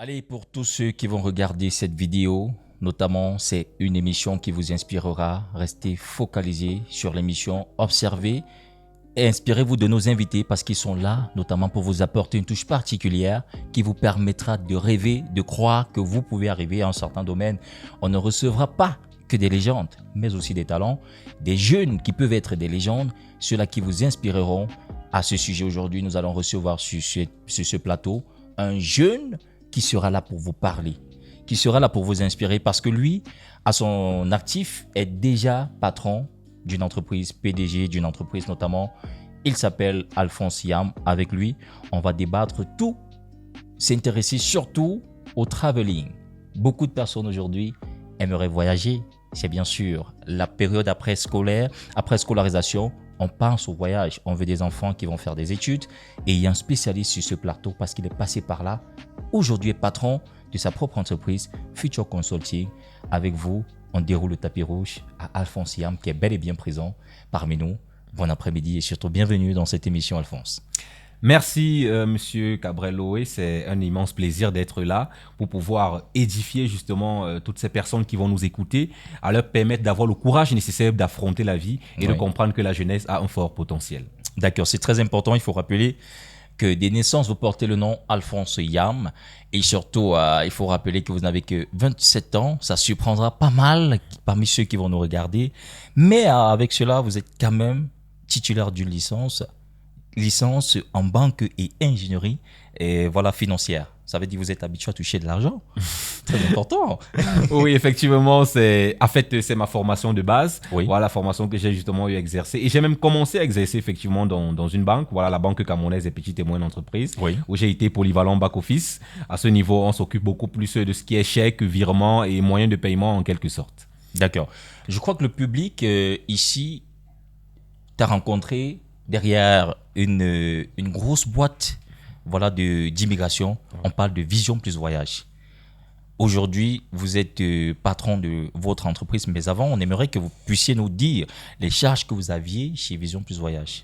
Allez, pour tous ceux qui vont regarder cette vidéo, notamment, c'est une émission qui vous inspirera. Restez focalisés sur l'émission, observez et inspirez-vous de nos invités parce qu'ils sont là, notamment pour vous apporter une touche particulière qui vous permettra de rêver, de croire que vous pouvez arriver à un certain domaine. On ne recevra pas que des légendes, mais aussi des talents, des jeunes qui peuvent être des légendes, ceux-là qui vous inspireront. À ce sujet, aujourd'hui, nous allons recevoir sur ce plateau un jeune qui sera là pour vous parler, qui sera là pour vous inspirer parce que lui, à son actif, est déjà patron d'une entreprise, PDG d'une entreprise notamment. Il s'appelle Alphonse Yam. Avec lui, on va débattre tout, s'intéresser surtout au traveling. Beaucoup de personnes aujourd'hui aimeraient voyager. C'est bien sûr la période après scolarisation. On pense au voyage, on veut des enfants qui vont faire des études et il y a un spécialiste sur ce plateau parce qu'il est passé par là. Aujourd'hui, est patron de sa propre entreprise, Future Consulting. Avec vous, on déroule le tapis rouge à Alphonse Yam qui est bel et bien présent parmi nous. Bon après-midi et surtout bienvenue dans cette émission, Alphonse. Merci, Monsieur Cabrello. C'est un immense plaisir d'être là pour pouvoir édifier justement toutes ces personnes qui vont nous écouter, à leur permettre d'avoir le courage nécessaire d'affronter la vie et de comprendre que la jeunesse a un fort potentiel. D'accord, c'est très important. Il faut rappeler que des naissances, vous portez le nom Alphonse Yam. Et surtout, il faut rappeler que vous n'avez que 27 ans. Ça surprendra pas mal parmi ceux qui vont nous regarder. Mais avec cela, vous êtes quand même titulaire d'une licence en banque et ingénierie et voilà financière. Ça veut dire que vous êtes habitué à toucher de l'argent. Très important. Oui, effectivement, c'est ma formation de base. Oui. Voilà la formation que j'ai justement eu à exercer. Et j'ai même commencé à exercer effectivement dans une banque. Voilà, la Banque camerounaise des petites et moyennes entreprises. Oui. Où j'ai été polyvalent back-office. À ce niveau, on s'occupe beaucoup plus de ce qui est chèque, virement et moyens de paiement en quelque sorte. D'accord. Je crois que le public ici t'a rencontré derrière une grosse boîte d'immigration. On parle de Vision Plus Voyage. Aujourd'hui, vous êtes patron de votre entreprise, mais avant, on aimerait que vous puissiez nous dire les charges que vous aviez chez Vision Plus Voyage.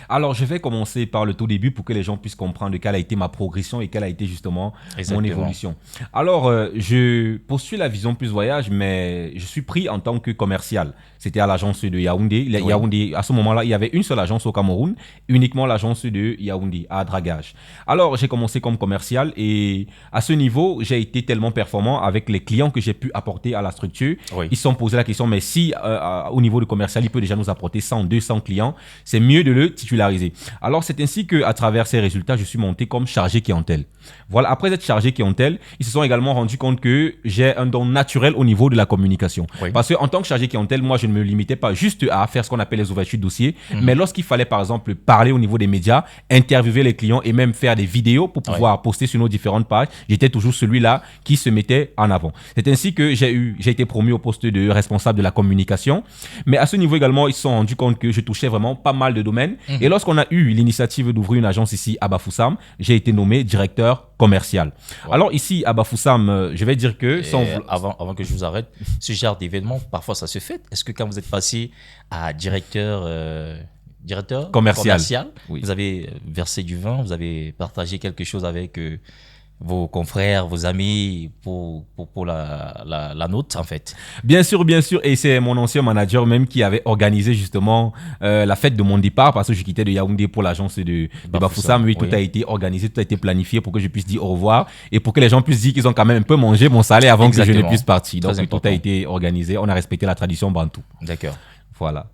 Alors, je vais commencer par le tout début pour que les gens puissent comprendre quelle a été ma progression et quelle a été justement mon évolution. Alors, je poursuis la Vision Plus Voyage, mais je suis pris en tant que commercial. C'était à l'agence de Yaoundé. Oui. Yaoundé, à ce moment-là, il y avait une seule agence au Cameroun, uniquement l'agence de Yaoundé, à Dragage. Alors, j'ai commencé comme commercial et à ce niveau, j'ai été tellement performant avec les clients que j'ai pu apporter à la structure. Oui. Ils se sont posé la question, mais si au niveau du commercial, il peut déjà nous apporter 100, 200 clients, c'est mieux de le titulariser. Alors, c'est ainsi qu'à travers ces résultats, je suis monté comme chargé clientèle. Voilà, après être chargé clientèle, ils se sont également rendus compte que j'ai un don naturel au niveau de la communication. Oui. Parce qu'en tant que chargé clientèle, moi, je ne me limitais pas juste à faire ce qu'on appelle les ouvertures de dossiers, mais lorsqu'il fallait, par exemple, parler au niveau des médias, interviewer les clients et même faire des vidéos pour pouvoir poster sur nos différentes pages, j'étais toujours celui-là qui se mettait en avant. C'est ainsi que j'ai été promu au poste de responsable de la communication. Mais à ce niveau également, ils se sont rendus compte que je touchais vraiment pas mal de domaines. Et lorsqu'on a eu l'initiative d'ouvrir une agence ici à Bafoussam, j'ai été nommé directeur commercial. Wow. Alors ici à Bafoussam, je vais dire que avant que je vous arrête, ce genre d'événement, parfois ça se fait. Est-ce que quand vous êtes passé à directeur commercial, oui. Vous avez versé du vin, vous avez partagé quelque chose avec vos confrères, vos amis pour la note en fait? Bien sûr, et c'est mon ancien manager même qui avait organisé justement la fête de mon départ parce que je quittais de Yaoundé pour l'agence de Bafoussam. Oui, tout a été organisé, tout a été planifié pour que je puisse dire au revoir et pour que les gens puissent dire qu'ils ont quand même un peu mangé mon salaire avant que je ne puisse partir. Donc tout a été organisé, on a respecté la tradition bantou. D'accord. Voilà.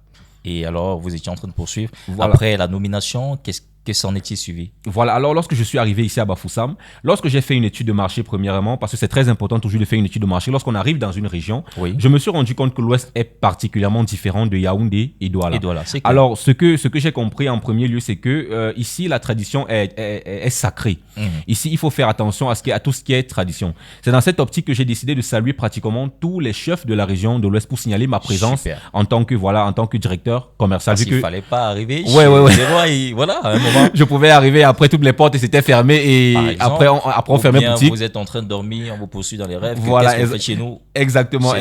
Et alors, vous étiez en train de poursuivre. Voilà. Après la nomination, qu'est-ce que s'en est-il suivi? Voilà, alors lorsque je suis arrivé ici à Bafoussam, lorsque j'ai fait une étude de marché premièrement, parce que c'est très important toujours de faire une étude de marché, lorsqu'on arrive dans une région, je me suis rendu compte que l'Ouest est particulièrement différent de Yaoundé et Douala. Alors, ce que j'ai compris en premier lieu, c'est que ici, la tradition est sacrée. Ici, il faut faire attention à tout ce qui est tradition. C'est dans cette optique que j'ai décidé de saluer pratiquement tous les chefs de la région de l'Ouest pour signaler ma présence en tant que directeur commercial. Parce qu'il ne fallait pas arriver chez les rois et voilà, à un moment moment. Je pouvais arriver après toutes les portes et c'était fermé et Exemple, après on fermait boutique. Vous êtes en train de dormir, on vous poursuit dans les rêves. Voilà, qu'est-ce que vous faites chez nous? Exactement.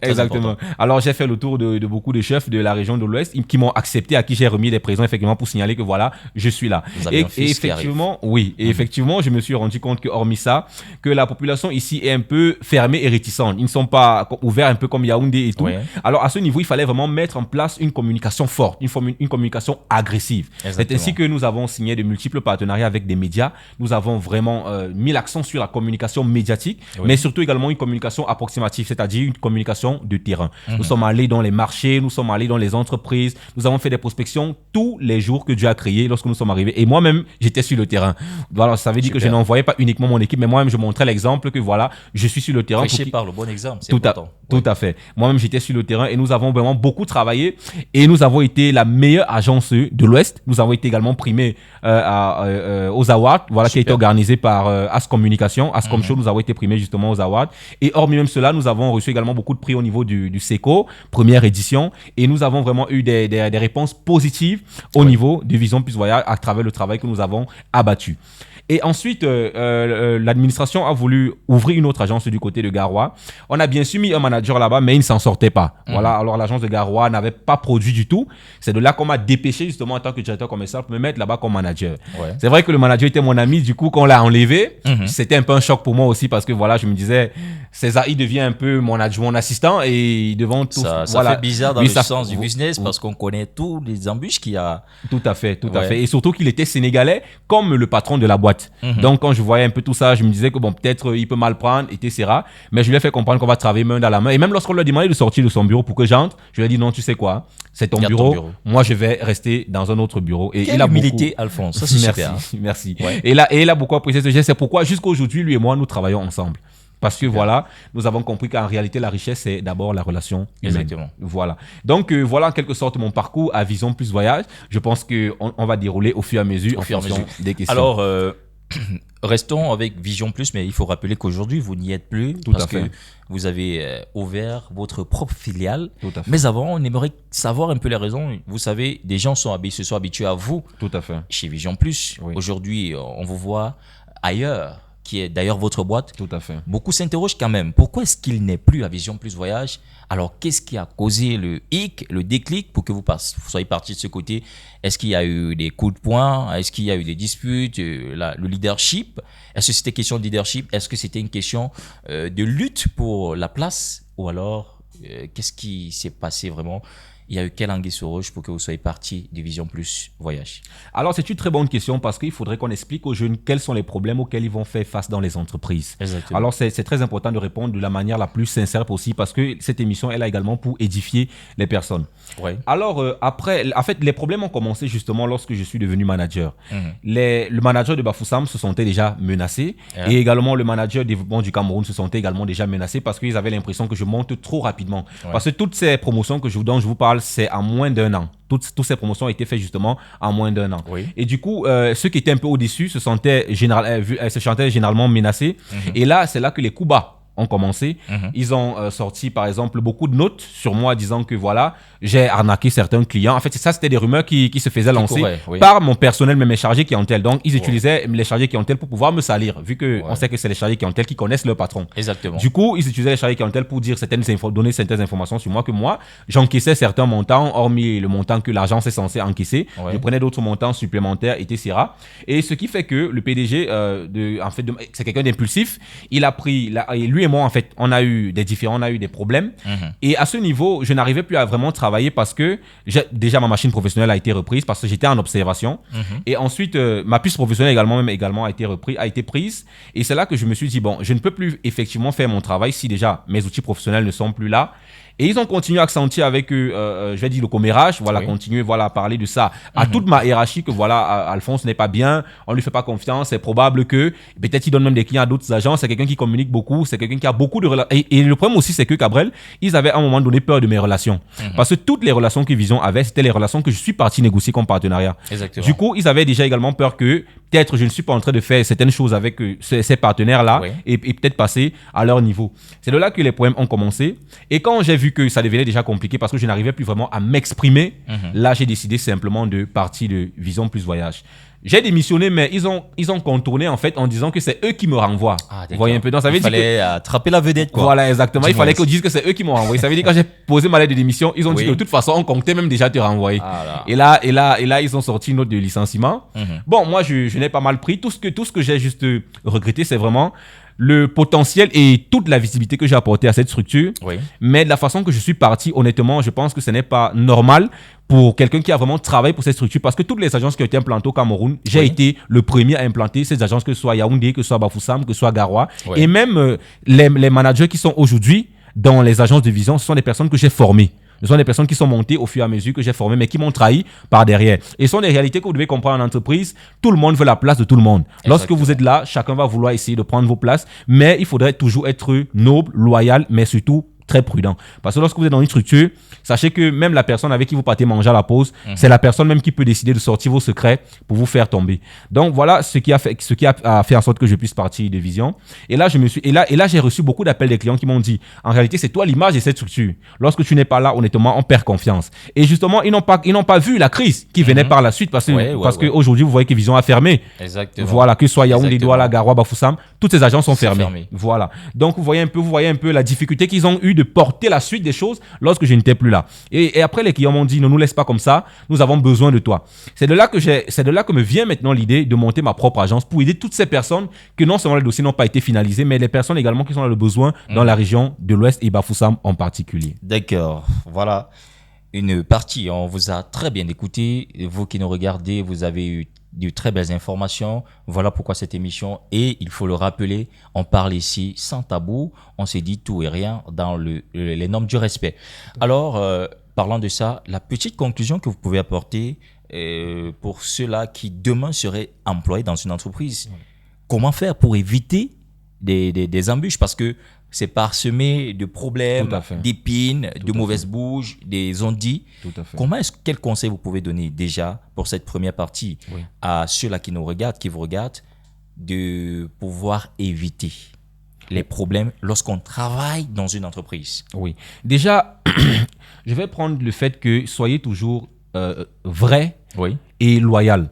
Très important. Alors j'ai fait le tour de beaucoup de chefs de la région de l'Ouest qui m'ont accepté, à qui j'ai remis des présents effectivement pour signaler que voilà, je suis là. Et effectivement, effectivement, je me suis rendu compte que hormis ça, que la population ici est un peu fermée et réticente. Ils ne sont pas ouverts un peu comme Yaoundé et tout. Ouais. Alors à ce niveau, il fallait vraiment mettre en place une communication forte, une communication agressive. C'est ainsi que nous avons signé de multiples partenariats avec des médias. Nous avons vraiment mis l'accent sur la communication médiatique, mais surtout également une communication approximative, c'est-à-dire une communication de terrain. Nous sommes allés dans les marchés, nous sommes allés dans les entreprises, nous avons fait des prospections tous les jours que Dieu a créé lorsque nous sommes arrivés. Et moi-même, j'étais sur le terrain. Voilà, ça veut dire que je n'envoyais pas uniquement mon équipe, mais moi-même, je montrais l'exemple que voilà, je suis sur le terrain. Prêcher par le bon exemple, c'est important. Tout à fait. Moi-même, j'étais sur le terrain et nous avons vraiment beaucoup travaillé et nous avons été la meilleure agence de l'Ouest. Nous avons été également primés aux awards, voilà, qui a été organisé par As Communication, Ascom Show. Nous avons été primés justement aux awards. Et hormis même cela, nous avons reçu également beaucoup de prix au niveau du SECO, première édition. Et nous avons vraiment eu des réponses positives au niveau de Vision Plus Voyage à travers le travail que nous avons abattu. Et ensuite, l'administration a voulu ouvrir une autre agence du côté de Garoua. On a bien sûr mis un manager là-bas, mais il ne s'en sortait pas. Voilà, alors l'agence de Garoua n'avait pas produit du tout. C'est de là qu'on m'a dépêché justement en tant que directeur commercial pour me mettre là-bas comme manager. Ouais. C'est vrai que le manager était mon ami, du coup, quand on l'a enlevé, c'était un peu un choc pour moi aussi parce que voilà, je me disais, César, il devient un peu mon adjoint, mon assistant et devant tout. Ça fait bizarre dans le sens du business parce qu'on connaît tous les embûches qu'il y a. Tout à fait. Et surtout qu'il était sénégalais comme le patron de la boîte. Donc quand je voyais un peu tout ça, je me disais que bon, peut-être il peut mal prendre, etc. Mais je lui ai fait comprendre qu'on va travailler main dans la main. Et même lorsqu'on lui a demandé de sortir de son bureau pour que j'entre, je lui ai dit non, tu sais quoi, c'est ton bureau. Moi je vais rester dans un autre bureau. Et quelle humilité, Alphonse, ça c'est super. Merci. Ouais. Et là, il a beaucoup apprécié ce geste. C'est pourquoi jusqu'à aujourd'hui, lui et moi, nous travaillons ensemble. Parce que voilà, nous avons compris qu'en réalité, la richesse, c'est d'abord la relation humaine. Exactement. Voilà. Donc, voilà en quelque sorte mon parcours à Vision Plus Voyage. Je pense qu'on va dérouler au fur et à mesure des questions. Alors, restons avec Vision Plus, mais il faut rappeler qu'aujourd'hui, vous n'y êtes plus parce que vous avez ouvert votre propre filiale. Mais avant, on aimerait savoir un peu les raisons. Vous savez, des gens se sont habitués à vous. Tout à fait. Chez Vision Plus. Oui. Aujourd'hui, on vous voit ailleurs, qui est d'ailleurs votre boîte. Tout à fait. Beaucoup s'interrogent quand même. Pourquoi est-ce qu'il n'est plus à Vision Plus Voyage? Alors, qu'est-ce qui a causé le hic, le déclic pour que vous soyez parti de ce côté? Est-ce qu'il y a eu des coups de poing? Est-ce qu'il y a eu des disputes? Le leadership? Est-ce que c'était question de leadership? Est-ce que c'était une question de lutte pour la place? Ou alors, qu'est-ce qui s'est passé vraiment? Il y a eu quel anguille sur roche pour que vous soyez parti de Vision Plus Voyage? Alors, c'est une très bonne question parce qu'il faudrait qu'on explique aux jeunes quels sont les problèmes auxquels ils vont faire face dans les entreprises. Exactement. Alors, c'est très important de répondre de la manière la plus sincère possible parce que cette émission, elle a également pour édifier les personnes. Ouais. Alors, après, en fait, les problèmes ont commencé justement lorsque je suis devenu manager. Le manager de Bafoussam se sentait déjà menacé et également le manager de développement du Cameroun se sentait également déjà menacé parce qu'ils avaient l'impression que je monte trop rapidement. Ouais. Parce que toutes ces promotions dont je vous parle, c'est en moins d'un an. Toutes ces promotions ont été faites justement en moins d'un an. Oui. Et du coup, ceux qui étaient un peu au-dessus se sentaient généralement menacés. Et là, c'est là que les coups bas ont commencé. Ils ont sorti, par exemple, beaucoup de notes sur moi disant que voilà, j'ai arnaqué certains clients. En fait, ça, c'était des rumeurs qui se faisaient lancer par mon personnel, même mes chargés clientèle. Donc, ils utilisaient les chargés clientèle pour pouvoir me salir, vu qu'on sait que c'est les chargés clientèle qui connaissent leur patron. Exactement. Du coup, ils utilisaient les chargés clientèle pour dire donner certaines informations sur moi, que moi, j'encaissais certains montants, hormis le montant que l'agence est censée encaisser. Je prenais d'autres montants supplémentaires, etc. Et ce qui fait que le PDG, c'est quelqu'un d'impulsif. Il a pris, et lui et moi, en fait, on a eu des problèmes. Et à ce niveau, je n'arrivais plus à vraiment travailler parce que déjà ma machine professionnelle a été reprise parce que j'étais en observation. Et ensuite, ma puce professionnelle également a été prise. Et c'est là que je me suis dit, bon, je ne peux plus effectivement faire mon travail si déjà mes outils professionnels ne sont plus là. Et ils ont continué à accentuer avec, je vais dire, le commérage, continuer, à parler de ça à toute ma hiérarchie, que Alphonse n'est pas bien, on lui fait pas confiance, c'est probable que, peut-être il donne même des clients à d'autres agences, c'est quelqu'un qui communique beaucoup, c'est quelqu'un qui a beaucoup de relations. Et le problème aussi, c'est que Cabrel, ils avaient à un moment donné peur de mes relations. Parce que toutes les relations que Vision avait, c'était les relations que je suis parti négocier comme partenariat. Exactement. Du coup, ils avaient déjà également peur que, peut-être je ne suis pas en train de faire certaines choses avec ces partenaires-là et peut-être passer à leur niveau. C'est de là que les problèmes ont commencé. Et quand j'ai vu que ça devenait déjà compliqué parce que je n'arrivais plus vraiment à m'exprimer, là, j'ai décidé simplement de partir de Vision Plus Voyage. J'ai démissionné, mais ils ont contourné en fait en disant que c'est eux qui me renvoient. Vous voyez un peu. Donc, ça veut il fallait attraper la vedette, quoi. Voilà, exactement. Il fallait qu'ils disent que c'est eux qui m'ont renvoyé. Ça veut dire que quand j'ai posé ma lettre de démission, ils ont dit que de toute façon, on comptait même déjà te renvoyer. Et là, ils ont sorti une note de licenciement. Bon, moi, je n'ai pas mal pris. Tout ce que j'ai juste regretté, c'est vraiment le potentiel et toute la visibilité que j'ai apporté à cette structure. Mais de la façon que je suis parti, honnêtement, je pense que ce n'est pas normal pour quelqu'un qui a vraiment travaillé pour cette structure, parce que toutes les agences qui ont été implantées au Cameroun, j'ai été le premier à implanter ces agences, que ce soit Yaoundé, que ce soit Bafoussam, que ce soit Garoua. Et même les managers qui sont aujourd'hui dans les agences de vision, ce sont des personnes que j'ai formées. Ce sont des personnes qui sont montées au fur et à mesure que j'ai formées, mais qui m'ont trahi par derrière. Et ce sont des réalités que vous devez comprendre en entreprise. Tout le monde veut la place de tout le monde. Exactement. Lorsque vous êtes là, chacun va vouloir essayer de prendre vos places, mais il faudrait toujours être noble, loyal, mais surtout très prudent. Parce que lorsque vous êtes dans une structure, sachez que même la personne avec qui vous partez manger à la pause, c'est la personne même qui peut décider de sortir vos secrets pour vous faire tomber. Donc voilà ce qui a fait en sorte que je puisse partir de Vision. Et là, j'ai reçu beaucoup d'appels des clients qui m'ont dit, en réalité, c'est toi l'image de cette structure. Lorsque tu n'es pas là, honnêtement, on perd confiance. Et justement, ils n'ont pas vu la crise qui venait par la suite, parce que aujourd'hui, vous voyez que Vision a fermé. Exactement. Voilà, que ce soit Yaoundé, Douala, Garoua, Bafoussam, toutes ces agences sont fermées. Voilà. Donc vous voyez un peu la difficulté qu'ils ont eu de porter la suite des choses lorsque je n'étais plus là. Et après, les clients m'ont dit, ne nous laisse pas comme ça, nous avons besoin de toi. C'est de là que me vient maintenant l'idée de monter ma propre agence pour aider toutes ces personnes que non seulement les dossiers n'ont pas été finalisés, mais les personnes également qui sont dans le besoin dans la région de l'Ouest et Bafoussam en particulier. D'accord. Voilà une partie. On vous a très bien écouté. Vous qui nous regardez, vous avez eu de très belles informations. Voilà pourquoi cette émission, et il faut le rappeler, on parle ici sans tabou, on s'est dit tout et rien dans les normes du respect. Alors, parlant de ça, la petite conclusion que vous pouvez apporter pour ceux-là qui demain seraient employés dans une entreprise, comment faire pour éviter des embûches, parce que c'est parsemé de problèmes, d'épines, de mauvaises bouches, des on-dit. Quel conseil vous pouvez donner déjà pour cette première partie à ceux-là qui nous regardent, qui vous regardent, de pouvoir éviter les problèmes lorsqu'on travaille dans une entreprise? Oui. Déjà, je vais prendre le fait que soyez toujours vrai et loyal.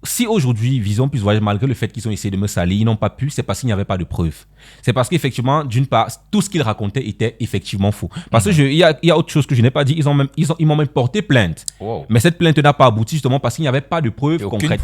Si aujourd'hui, Vision Plus Voyage, malgré le fait qu'ils ont essayé de me salir, ils n'ont pas pu, c'est parce qu'il n'y avait pas de preuves. C'est parce qu'effectivement, d'une part, tout ce qu'ils racontaient était effectivement faux. Parce que il y a autre chose que je n'ai pas dit, ils m'ont même porté plainte. Mais cette plainte n'a pas abouti justement parce qu'il n'y avait pas de preuves concrètes.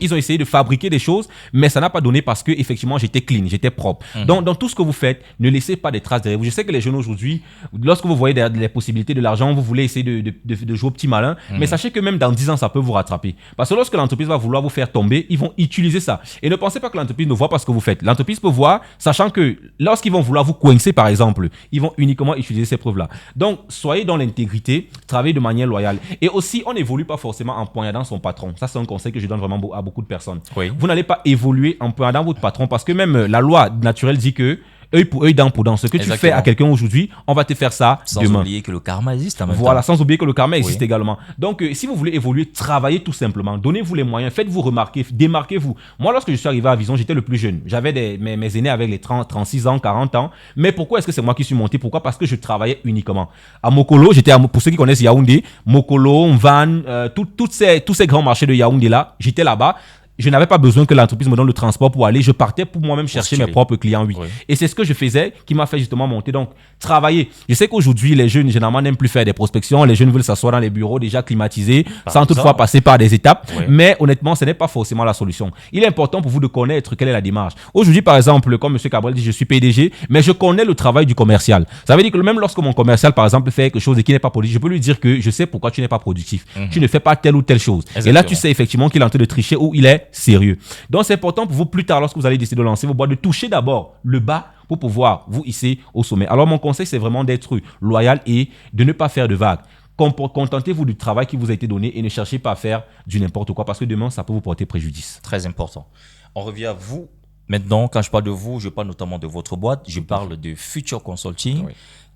Ils ont essayé de fabriquer des choses, mais ça n'a pas donné parce que effectivement, j'étais clean, j'étais propre. Donc, dans tout ce que vous faites, ne laissez pas des traces derrière vous. Je sais que les jeunes aujourd'hui, lorsque vous voyez les possibilités de l'argent, vous voulez essayer de jouer au petit malin, mais sachez que même dans 10 ans, ça peut vous rattraper. Parce que lorsque l'entreprise va vouloir vous faire tomber, ils vont utiliser ça. Et ne pensez pas que l'entreprise ne voit pas ce que vous faites. L'entreprise peut voir, sachant que lorsqu'ils vont vouloir vous coincer, par exemple, ils vont uniquement utiliser ces preuves-là. Donc, soyez dans l'intégrité, travaillez de manière loyale. Et aussi, on n'évolue pas forcément en poignardant son patron. Ça, c'est un conseil que je donne vraiment à beaucoup de personnes. Vous n'allez pas évoluer en poignardant votre patron, parce que même la loi naturelle dit que œil pour œil, dent pour dent. Ce que tu fais à quelqu'un aujourd'hui, on va te faire ça demain. Sans oublier que le karma existe en même temps. Voilà, sans oublier que le karma existe également. Donc, si vous voulez évoluer, travaillez tout simplement. Donnez-vous les moyens, faites-vous remarquer, démarquez-vous. Moi, lorsque je suis arrivé à Vision, j'étais le plus jeune. J'avais mes aînés avec les 30, 36 ans, 40 ans. Mais pourquoi est-ce que c'est moi qui suis monté? Pourquoi? Parce que je travaillais uniquement. À Mokolo, pour ceux qui connaissent Yaoundé, Mokolo, Mvan, tous ces grands marchés de Yaoundé-là, j'étais là-bas. Je n'avais pas besoin que l'entreprise me donne le transport pour aller. Je partais pour moi-même chercher mes propres clients, Et c'est ce que je faisais qui m'a fait justement monter. Donc, travailler. Je sais qu'aujourd'hui, les jeunes, généralement, n'aiment plus faire des prospections. Les jeunes veulent s'asseoir dans les bureaux déjà climatisés, sans toutefois passer par des étapes. Mais honnêtement, ce n'est pas forcément la solution. Il est important pour vous de connaître quelle est la démarche. Aujourd'hui, par exemple, comme M. Cabral dit, je suis PDG, mais je connais le travail du commercial. Ça veut dire que même lorsque mon commercial, par exemple, fait quelque chose et qui n'est pas productif, je peux lui dire que je sais pourquoi tu n'es pas productif. Tu ne fais pas telle ou telle chose. Et là, tu sais effectivement qu'il est en train de tricher ou il est sérieux. Donc, c'est important pour vous plus tard, lorsque vous allez décider de lancer vos boîtes, de toucher d'abord le bas pour pouvoir vous hisser au sommet. Alors, mon conseil, c'est vraiment d'être loyal et de ne pas faire de vagues. Contentez-vous du travail qui vous a été donné et ne cherchez pas à faire du n'importe quoi, parce que demain, ça peut vous porter préjudice. Très important. On revient à vous. Maintenant, quand je parle de vous, je parle notamment de votre boîte. Je parle de Future Consulting,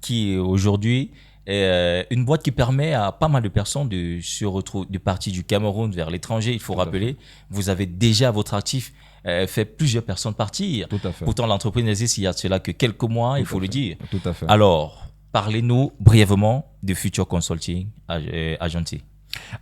qui aujourd'hui une boîte qui permet à pas mal de personnes de se retrouver, de partir du Cameroun vers l'étranger. Il faut rappeler, vous avez déjà à votre actif fait plusieurs personnes partir. Tout à fait. Pourtant, l'entreprise n'existe il y a cela que quelques mois, il faut le dire. Tout à fait. Alors, parlez-nous brièvement de Future Consulting Agency.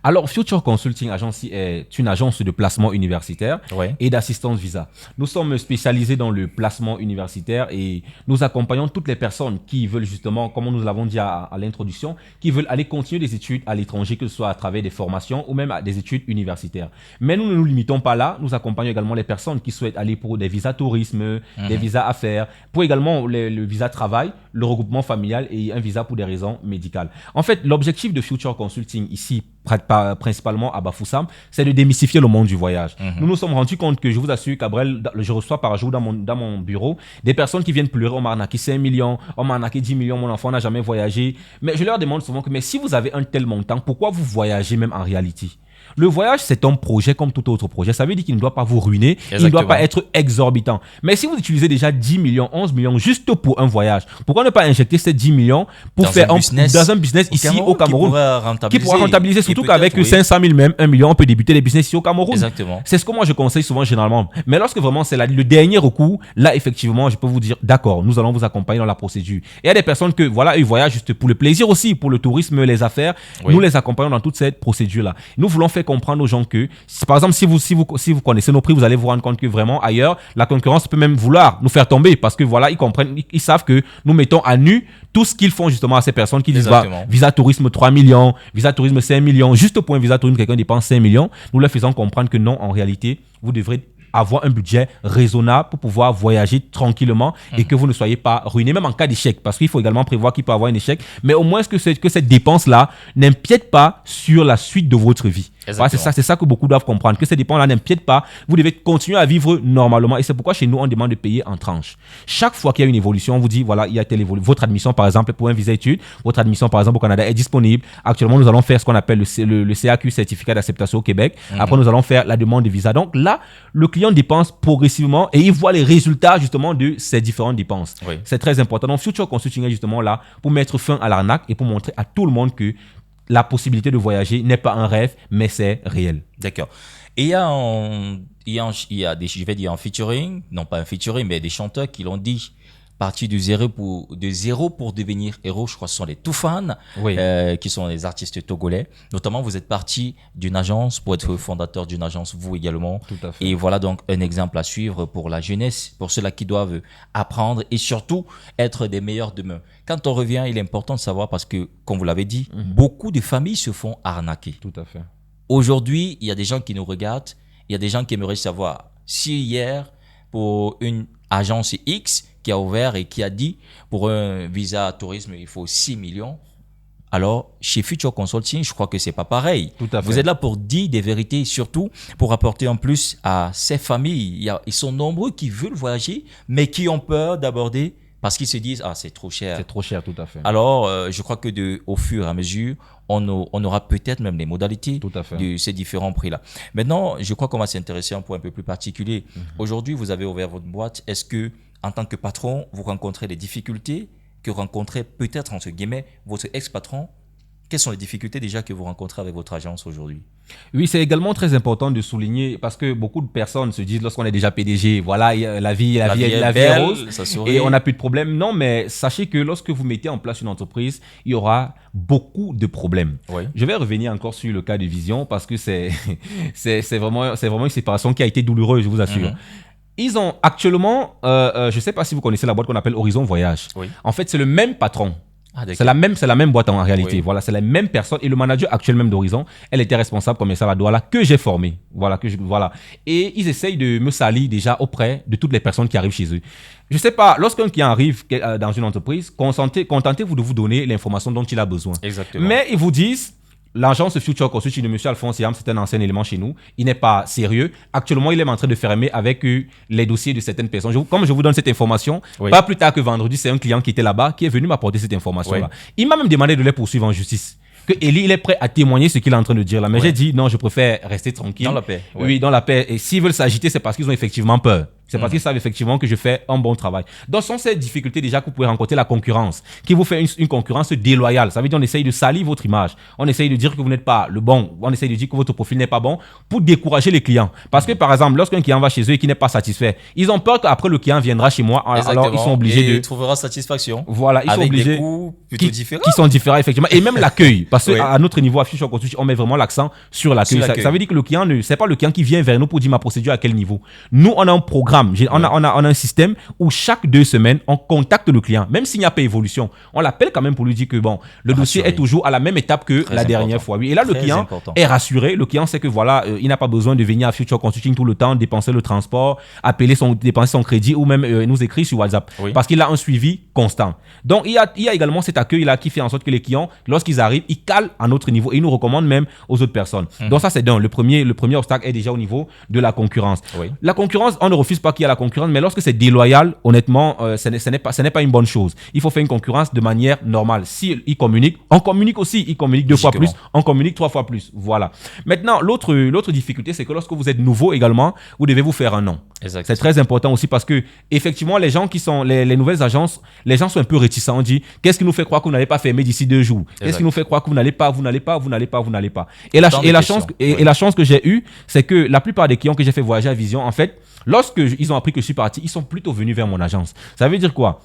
Alors, Future Consulting Agency est une agence de placement universitaire et d'assistance visa. Nous sommes spécialisés dans le placement universitaire et nous accompagnons toutes les personnes qui veulent justement, comme nous l'avons dit à l'introduction, qui veulent aller continuer des études à l'étranger, que ce soit à travers des formations ou même à des études universitaires. Mais nous ne nous limitons pas là. Nous accompagnons également les personnes qui souhaitent aller pour des visas tourisme, des visas affaires, pour également le visa travail, le regroupement familial et un visa pour des raisons médicales. En fait, l'objectif de Future Consulting ici, principalement à Bafoussam, c'est de démystifier le monde du voyage. Nous nous sommes rendus compte que, je vous assure, Gabriel, je reçois par jour dans mon bureau des personnes qui viennent pleurer, on m'a arnaqué 5 millions, on m'a arnaqué 10 millions, mon enfant n'a jamais voyagé. Mais je leur demande souvent que, mais si vous avez un tel montant, pourquoi vous voyagez même en réalité? Le voyage, c'est un projet comme tout autre projet. Ça veut dire qu'il ne doit pas vous ruiner. Exactement. Il ne doit pas être exorbitant. Mais si vous utilisez déjà 10 millions, 11 millions juste pour un voyage, pourquoi ne pas injecter ces 10 millions pour faire dans un business ici au Cameroun qui pourra rentabiliser, surtout qu'avec 500 000 même, 1 million, on peut débuter les business ici au Cameroun. Exactement. C'est ce que moi je conseille souvent généralement. Mais lorsque vraiment c'est le dernier recours, là effectivement, je peux vous dire, d'accord, nous allons vous accompagner dans la procédure. Et il y a des personnes que, voilà, ils voyagent juste pour le plaisir aussi, pour le tourisme, les affaires. Nous les accompagnons dans toute cette procédure-là. Nous voulons faire comprendre aux gens que, par exemple, si vous connaissez nos prix, vous allez vous rendre compte que vraiment ailleurs, la concurrence peut même vouloir nous faire tomber parce que voilà, ils savent que nous mettons à nu tout ce qu'ils font justement à ces personnes qui disent visa tourisme 3 millions, visa tourisme 5 millions, juste pour un visa tourisme, quelqu'un dépense 5 millions. Nous leur faisons comprendre que non, en réalité, vous devrez avoir un budget raisonnable pour pouvoir voyager tranquillement et que vous ne soyez pas ruiné, même en cas d'échec, parce qu'il faut également prévoir qu'il peut y avoir un échec, mais au moins que cette dépense-là n'empiète pas sur la suite de votre vie. Voilà, c'est ça que beaucoup doivent comprendre, que ces dépenses-là n'empiètent pas, vous devez continuer à vivre normalement et c'est pourquoi chez nous, on demande de payer en tranches. Chaque fois qu'il y a une évolution, on vous dit, voilà, il y a telle évolution. Votre admission, par exemple, pour un visa études, votre admission, par exemple, au Canada est disponible. Actuellement, nous allons faire ce qu'on appelle le CAQ, certificat d'acceptation au Québec. Après, nous allons faire la demande de visa. Donc là, le client dépense progressivement et il voit les résultats justement de ces différentes dépenses. C'est très important. Donc, Future Consulting est justement là pour mettre fin à l'arnaque et pour montrer à tout le monde que la possibilité de voyager n'est pas un rêve, mais c'est réel. D'accord. Et il y a des, je vais dire en featuring, non pas un featuring, mais des chanteurs qui l'ont dit, partir de zéro pour devenir héros. Je crois que ce sont les Toufan, qui sont les artistes togolais. Notamment, vous êtes parti d'une agence pour être fondateur d'une agence, vous également. Tout à fait. Et voilà donc un exemple à suivre pour la jeunesse, pour ceux-là qui doivent apprendre et surtout être des meilleurs demain. Quand on revient, il est important de savoir parce que, comme vous l'avez dit, beaucoup de familles se font arnaquer. Tout à fait. Aujourd'hui, il y a des gens qui nous regardent, il y a des gens qui aimeraient savoir si hier, pour une agence X qui a ouvert et qui a dit pour un visa tourisme, il faut 6 millions. Alors, chez Future Consulting, je crois que c'est pas pareil. Tout à fait. Vous êtes là pour dire des vérités et surtout pour apporter en plus à ces familles. Ils sont nombreux qui veulent voyager, mais qui ont peur d'aborder parce qu'ils se disent, ah, c'est trop cher. C'est trop cher, tout à fait. Alors, je crois que au fur et à mesure, on aura peut-être même les modalités de ces différents prix-là. Maintenant, je crois qu'on va s'intéresser à un point un peu plus particulier. Aujourd'hui, vous avez ouvert votre boîte. Est-ce que, en tant que patron, vous rencontrez des difficultés que rencontrait peut-être, entre guillemets, votre ex-patron? Quelles sont les difficultés déjà que vous rencontrez avec votre agence aujourd'hui? Oui, c'est également très important de souligner parce que beaucoup de personnes se disent lorsqu'on est déjà PDG, voilà, la vie est rose et on n'a plus de problèmes. Non, mais sachez que lorsque vous mettez en place une entreprise, il y aura beaucoup de problèmes. Je vais revenir encore sur le cas de Vision parce que c'est vraiment une séparation qui a été douloureuse, je vous assure. Ils ont actuellement, je ne sais pas si vous connaissez la boîte qu'on appelle Horizon Voyage. En fait, c'est le même patron. C'est la même boîte en réalité. Voilà, c'est la même personne. Et le manager actuel même d'Horizon, elle était responsable commerciale à Douala que j'ai formé. Voilà. Et ils essayent de me salir déjà auprès de toutes les personnes qui arrivent chez eux. Je ne sais pas, lorsqu'un client arrive dans une entreprise, contentez-vous de vous donner l'information dont il a besoin. Exactement. Mais ils vous disent, l'agence Future Consulting de M. Alphonse Yam, c'est un ancien élément chez nous. Il n'est pas sérieux. Actuellement, il est en train de fermer avec les dossiers de certaines personnes. Comme je vous donne cette information, pas plus tard que vendredi, c'est un client qui était là-bas qui est venu m'apporter cette information-là. Il m'a même demandé de les poursuivre en justice. Que Eli, il est prêt à témoigner ce qu'il est en train de dire là. Mais j'ai dit, non, je préfère rester tranquille. Dans la paix. Oui, dans la paix. Et s'ils veulent s'agiter, c'est parce qu'ils ont effectivement peur. C'est parce qu'ils savent effectivement que je fais un bon travail. Donc, ce sont ces difficultés déjà que vous pouvez rencontrer, la concurrence, qui vous fait une concurrence déloyale. Ça veut dire qu'on essaye de salir votre image. On essaye de dire que vous n'êtes pas le bon. On essaye de dire que votre profil n'est pas bon pour décourager les clients. Parce que, par exemple, lorsqu'un client va chez eux et qui n'est pas satisfait, ils ont peur qu'après le client viendra chez moi. Exactement. Alors, ils sont obligés et de... il trouvera satisfaction. Voilà, ils sont avec obligés... des coûts plutôt différents. Qui sont différents, effectivement. Et même l'accueil. Parce qu'à notre niveau, à Future Construction, on met vraiment l'accent sur l'accueil. Ça veut dire que le client, c'est pas le client qui vient vers nous pour dire ma procédure à quel niveau. Nous, on a un programme. On a un système où chaque 2 semaines, on contacte le client. Même s'il n'y a pas évolution, on l'appelle quand même pour lui dire que bon, le dossier est toujours à la même étape que la dernière fois. Oui. Et là, le client est rassuré. Le client sait que voilà, il n'a pas besoin de venir à Future Consulting tout le temps, dépenser le transport, dépenser son crédit ou même nous écrire sur WhatsApp. Parce qu'il a un suivi constant. Donc, il y a également cet accueil-là qui fait en sorte que les clients, lorsqu'ils arrivent, ils calent à notre niveau et ils nous recommandent même aux autres personnes. Donc, ça, c'est le premier obstacle est déjà au niveau de la concurrence. La concurrence, on ne refuse pas qu'il y a la concurrence, mais lorsque c'est déloyal, honnêtement, ce n'est pas une bonne chose. Il faut faire une concurrence de manière normale. Si ils communiquent, on communique aussi. Ils communiquent 2 fois plus, on communique 3 fois plus. Voilà. Maintenant, l'autre difficulté, c'est que lorsque vous êtes nouveau également, vous devez vous faire un nom. Exact. C'est très important aussi parce que, effectivement, les gens qui sont les nouvelles agences, les gens sont un peu réticents. On dit, qu'est-ce qui nous fait croire que vous n'allez pas fermer d'ici 2 jours? Qu'est-ce qui nous fait croire que vous n'allez pas? Et la chance que j'ai eue, c'est que la plupart des clients que j'ai fait voyager à Vision, en fait, lorsqu'ils ont appris que je suis parti, ils sont plutôt venus vers mon agence. Ça veut dire quoi?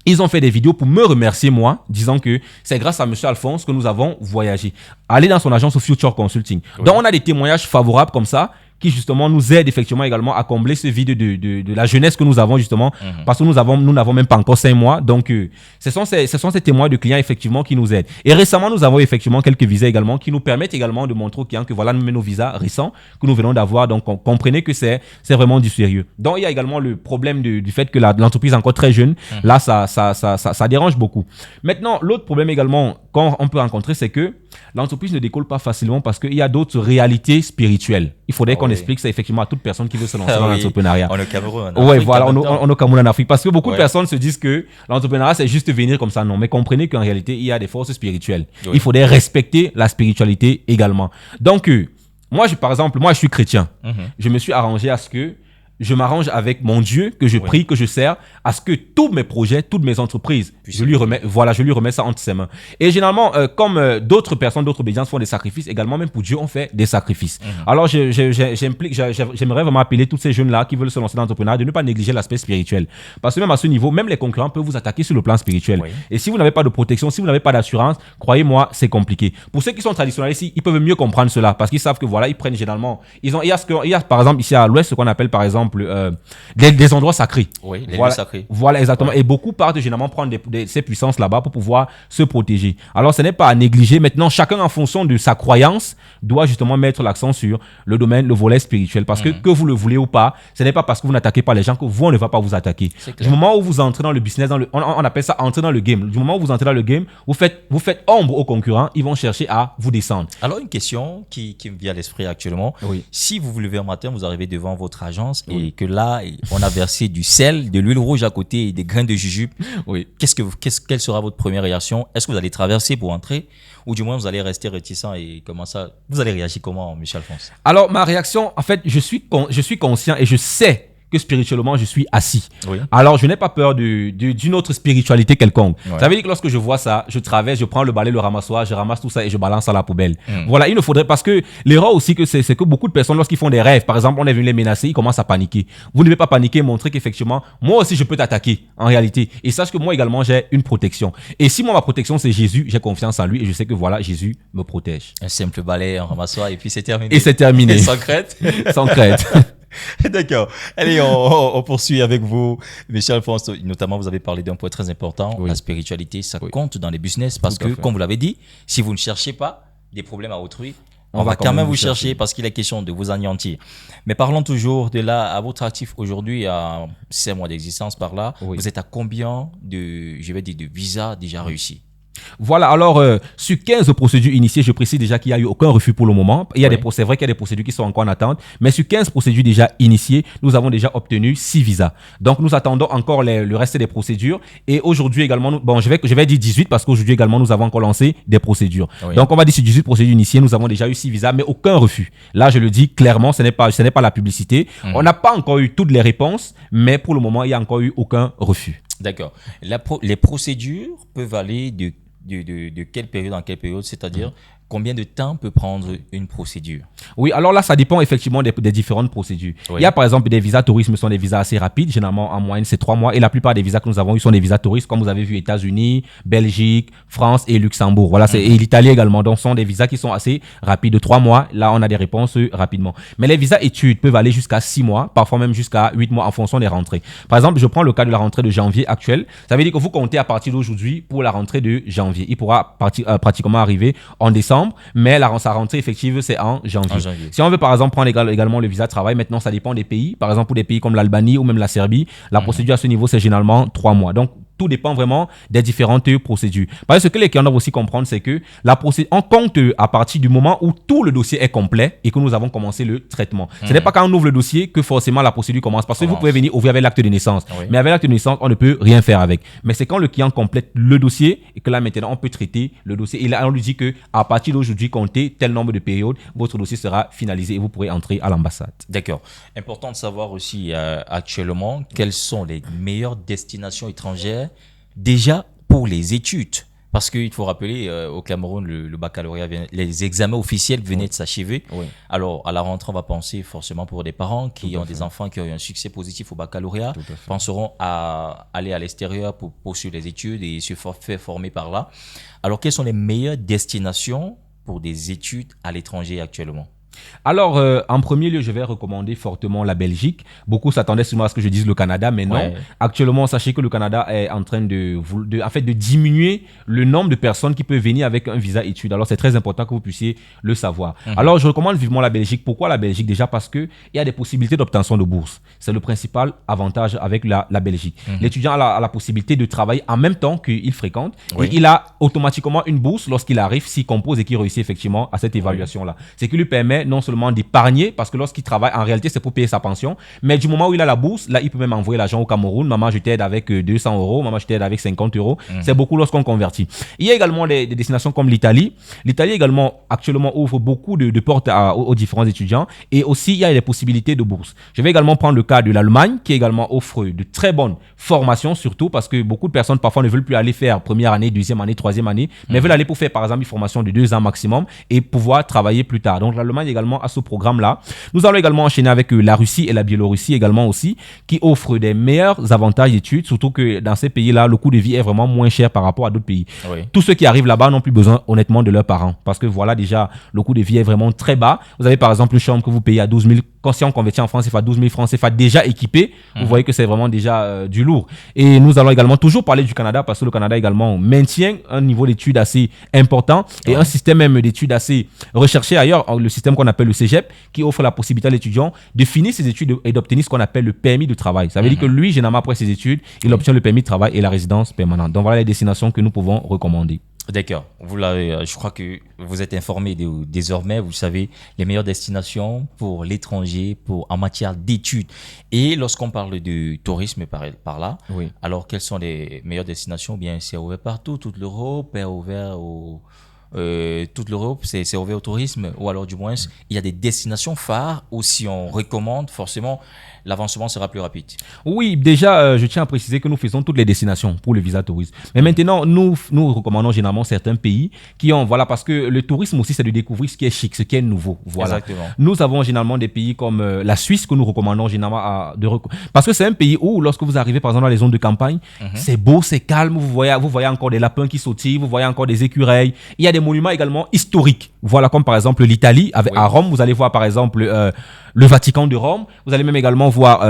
Ils ont fait des vidéos pour me remercier, moi, disant que c'est grâce à M. Alphonse que nous avons voyagé. Allez dans son agence au Future Consulting. Donc, on a des témoignages favorables comme ça qui justement nous aident effectivement également à combler ce vide de la jeunesse que nous avons justement parce que nous n'avons même pas encore 5 mois. Donc, ce sont ces témoins de clients effectivement qui nous aident. Et récemment, nous avons effectivement quelques visas également qui nous permettent également de montrer aux clients que voilà, nous mettons nos visas récents que nous venons d'avoir. Donc, comprenez que c'est vraiment du sérieux. Donc, il y a également le problème du fait que l'entreprise est encore très jeune. Là, ça dérange beaucoup. Maintenant, l'autre problème également qu'on peut rencontrer, c'est que l'entreprise ne décolle pas facilement parce qu'il y a d'autres réalités spirituelles. Il faudrait qu'on explique ça effectivement à toute personne qui veut se lancer dans l'entrepreneuriat. On est au Cameroun. Oui, voilà, on est au Cameroun en Afrique. Parce que beaucoup de personnes se disent que l'entrepreneuriat, c'est juste venir comme ça. Non, mais comprenez qu'en réalité, il y a des forces spirituelles. Il faudrait respecter la spiritualité également. Donc, moi, par exemple, je suis chrétien. Je me suis arrangé à ce que je m'arrange avec mon Dieu, que je prie, que je sers, à ce que tous mes projets, toutes mes entreprises, je lui remets ça entre ses mains. Et généralement, comme d'autres personnes, d'autres obédiences font des sacrifices, également, même pour Dieu, on fait des sacrifices. Alors, j'aimerais vraiment appeler tous ces jeunes-là qui veulent se lancer dans l'entrepreneuriat de ne pas négliger l'aspect spirituel. Parce que même à ce niveau, même les concurrents peuvent vous attaquer sur le plan spirituel. Et si vous n'avez pas de protection, si vous n'avez pas d'assurance, croyez-moi, c'est compliqué. Pour ceux qui sont traditionnalistes, ils peuvent mieux comprendre cela parce qu'ils savent que voilà, ils prennent généralement. Il y a par exemple ici à l'ouest ce qu'on appelle par exemple des endroits sacrés. Oui, les lieux sacrés. Voilà, exactement. Et beaucoup partent généralement prendre ces puissances là-bas pour pouvoir se protéger. Alors, ce n'est pas à négliger. Maintenant, chacun en fonction de sa croyance doit justement mettre l'accent sur le domaine, le volet spirituel. Parce que vous le voulez ou pas, ce n'est pas parce que vous n'attaquez pas les gens que vous, on ne va pas vous attaquer. Du moment où vous entrez dans le business, on appelle ça entrer dans le game. Du moment où vous entrez dans le game, vous faites ombre aux concurrents, ils vont chercher à vous descendre. Alors, une question qui me vient à l'esprit actuellement. Si vous vous levez un matin, vous arrivez devant votre agence et que là, on a versé du sel, de l'huile rouge à côté et des grains de jujube. Quelle sera votre première réaction? Est-ce que vous allez traverser pour entrer ou du moins vous allez rester réticent et comment ça? Vous allez réagir comment, M. Alphonse? Alors, ma réaction, en fait, je suis conscient et je sais que spirituellement, je suis assis. Alors, je n'ai pas peur d'une autre spiritualité quelconque. Ça veut dire que lorsque je vois ça, je traverse, je prends le balai, le ramassoir, je ramasse tout ça et je balance à la poubelle. Voilà, il ne faudrait... Parce que l'erreur aussi, c'est que beaucoup de personnes, lorsqu'ils font des rêves, par exemple, on est venu les menacer, ils commencent à paniquer. Vous ne devez pas paniquer, montrer qu'effectivement, moi aussi, je peux t'attaquer, en réalité. Et sache que moi également, j'ai une protection. Et si moi, ma protection, c'est Jésus, j'ai confiance en lui et je sais que voilà, Jésus me protège. Un simple balai, un ramassoir et puis c'est terminé. Et c'est terminé. Sans crête. Sans crête. D'accord. Allez, on poursuit avec vous, Michel Alphonse. Notamment, vous avez parlé d'un point très important. La spiritualité, ça compte dans les business parce que, comme vous l'avez dit, si vous ne cherchez pas des problèmes à autrui, on va quand même vous chercher parce qu'il est question de vous anéantir. Mais parlons toujours de là, à votre actif aujourd'hui, à 5 mois d'existence par là, vous êtes à combien de visas déjà réussis? Voilà, alors sur 15 procédures initiées, je précise déjà qu'il n'y a eu aucun refus pour le moment. Il y a c'est vrai qu'il y a des procédures qui sont encore en attente, mais sur 15 procédures déjà initiées, nous avons déjà obtenu 6 visas. Donc nous attendons encore le reste des procédures. Et aujourd'hui également, je vais dire 18 parce qu'aujourd'hui également, nous avons encore lancé des procédures. Oui. Donc on va dire sur 18 procédures initiées, nous avons déjà eu 6 visas, mais aucun refus. Là, je le dis clairement, ce n'est pas la publicité. On n'a pas encore eu toutes les réponses, mais pour le moment, il n'y a encore eu aucun refus. D'accord. Les procédures peuvent aller de quelle période en quelle période, c'est-à-dire combien de temps peut prendre une procédure? Oui, alors là, ça dépend effectivement des différentes procédures. Oui. Il y a par exemple des visas tourisme, sont des visas assez rapides. Généralement, en moyenne, c'est 3 mois. Et la plupart des visas que nous avons eu sont des visas touristes, comme vous avez vu, États-Unis, Belgique, France et Luxembourg. Voilà, et l'Italie également. Donc, ce sont des visas qui sont assez rapides. De 3 mois, là, on a des réponses rapidement. Mais les visas études peuvent aller jusqu'à 6 mois, parfois même jusqu'à 8 mois en fonction des rentrées. Par exemple, je prends le cas de la rentrée de janvier actuelle. Ça veut dire que vous comptez à partir d'aujourd'hui pour la rentrée de janvier. Il pourra pratiquement arriver en décembre, mais sa rentrée effective, c'est en janvier. Si on veut par exemple prendre également le visa de travail, maintenant ça dépend des pays. Par exemple, pour des pays comme l'Albanie ou même la Serbie, la procédure à ce niveau, c'est généralement 3 mois. Donc, tout dépend vraiment des différentes procédures. Parce que ce que les clients doivent aussi comprendre, c'est que la procédure, on compte à partir du moment où tout le dossier est complet et que nous avons commencé le traitement. Ce n'est pas quand on ouvre le dossier que forcément la procédure commence. Parce que vous pouvez venir ouvrir avec l'acte de naissance. Oui. Mais avec l'acte de naissance, on ne peut rien faire avec. Mais c'est quand le client complète le dossier et que là maintenant, on peut traiter le dossier. Et là, on lui dit qu'à partir d'aujourd'hui, comptez tel nombre de périodes, votre dossier sera finalisé et vous pourrez entrer à l'ambassade. D'accord. Important de savoir aussi actuellement quelles sont les meilleures destinations étrangères déjà pour les études. Parce qu'il faut rappeler, au Cameroun, le baccalauréat, les examens officiels venaient de s'achever. Oui. Alors, à la rentrée, on va penser forcément pour des parents qui ont des enfants qui ont eu un succès positif au baccalauréat, penseront à aller à l'extérieur pour poursuivre les études et se faire former par là. Alors, quelles sont les meilleures destinations pour des études à l'étranger actuellement? Alors, en premier lieu, je vais recommander fortement la Belgique. Beaucoup s'attendaient souvent à ce que je dise le Canada, mais non. Ouais. Actuellement, sachez que le Canada est en train de diminuer le nombre de personnes qui peuvent venir avec un visa études. Alors, c'est très important que vous puissiez le savoir. Alors, je recommande vivement la Belgique. Pourquoi la Belgique? Déjà parce qu'il y a des possibilités d'obtention de bourse. C'est le principal avantage avec la Belgique. L'étudiant a la possibilité de travailler en même temps qu'il fréquente. Oui. Et il a automatiquement une bourse lorsqu'il arrive, s'il compose et qu'il réussit effectivement à cette évaluation-là. C'est qui lui permet non seulement d'épargner, parce que lorsqu'il travaille, en réalité, c'est pour payer sa pension, mais du moment où il a la bourse, là, il peut même envoyer l'argent au Cameroun. Maman, je t'aide avec 200 €. Maman, je t'aide avec 50 €. C'est beaucoup lorsqu'on convertit. Il y a également des destinations comme l'Italie. L'Italie également, actuellement, ouvre beaucoup de portes aux différents étudiants. Et aussi, il y a des possibilités de bourse. Je vais également prendre le cas de l'Allemagne, qui également offre de très bonnes formations, surtout parce que beaucoup de personnes, parfois, ne veulent plus aller faire première année, deuxième année, troisième année, mais veulent aller pour faire, par exemple, une formation de 2 ans maximum et pouvoir travailler plus tard. Donc, l'Allemagne également à ce programme-là. Nous allons également enchaîner avec la Russie et la Biélorussie également aussi, qui offrent des meilleurs avantages d'études, surtout que dans ces pays-là, le coût de vie est vraiment moins cher par rapport à d'autres pays. Oui. Tous ceux qui arrivent là-bas n'ont plus besoin, honnêtement, de leurs parents, parce que voilà, déjà, le coût de vie est vraiment très bas. Vous avez par exemple une chambre que vous payez à 12 000, quand si on convertit en France, c'est à 12 000 francs, c'est déjà équipé. Vous voyez que c'est vraiment déjà du lourd. Et nous allons également toujours parler du Canada, parce que le Canada également maintient un niveau d'études assez important et un système même d'études assez recherché ailleurs, le système qu'on appelle le Cégep, qui offre la possibilité à l'étudiant de finir ses études et d'obtenir ce qu'on appelle le permis de travail. Ça veut dire que lui, généralement après ses études, il obtient le permis de travail et la résidence permanente. Donc voilà les destinations que nous pouvons recommander. D'accord. Vous l'avez, je crois que vous êtes informé désormais. Vous savez les meilleures destinations pour l'étranger, en matière d'études. Et lorsqu'on parle de tourisme par là, alors quelles sont les meilleures destinations? Bien, c'est ouvert partout. Toute l'Europe est ouverte toute l'Europe, c'est ouvert au tourisme, ou alors du moins, il y a des destinations phares où si on recommande, forcément, l'avancement sera plus rapide. Oui, déjà, je tiens à préciser que nous faisons toutes les destinations pour le visa tourisme. Mais maintenant, nous recommandons généralement certains pays qui ont, voilà, parce que le tourisme aussi, c'est de découvrir ce qui est chic, ce qui est nouveau. Voilà. Exactement. Nous avons généralement des pays comme la Suisse que nous recommandons généralement parce que c'est un pays où, lorsque vous arrivez par exemple dans les zones de campagne, c'est beau, c'est calme, vous voyez encore des lapins qui sautillent, vous voyez encore des écureuils. Il y a des monuments également historiques. Voilà, comme par exemple l'Italie, à Rome, vous allez voir par exemple le Vatican de Rome. Vous allez même également voir,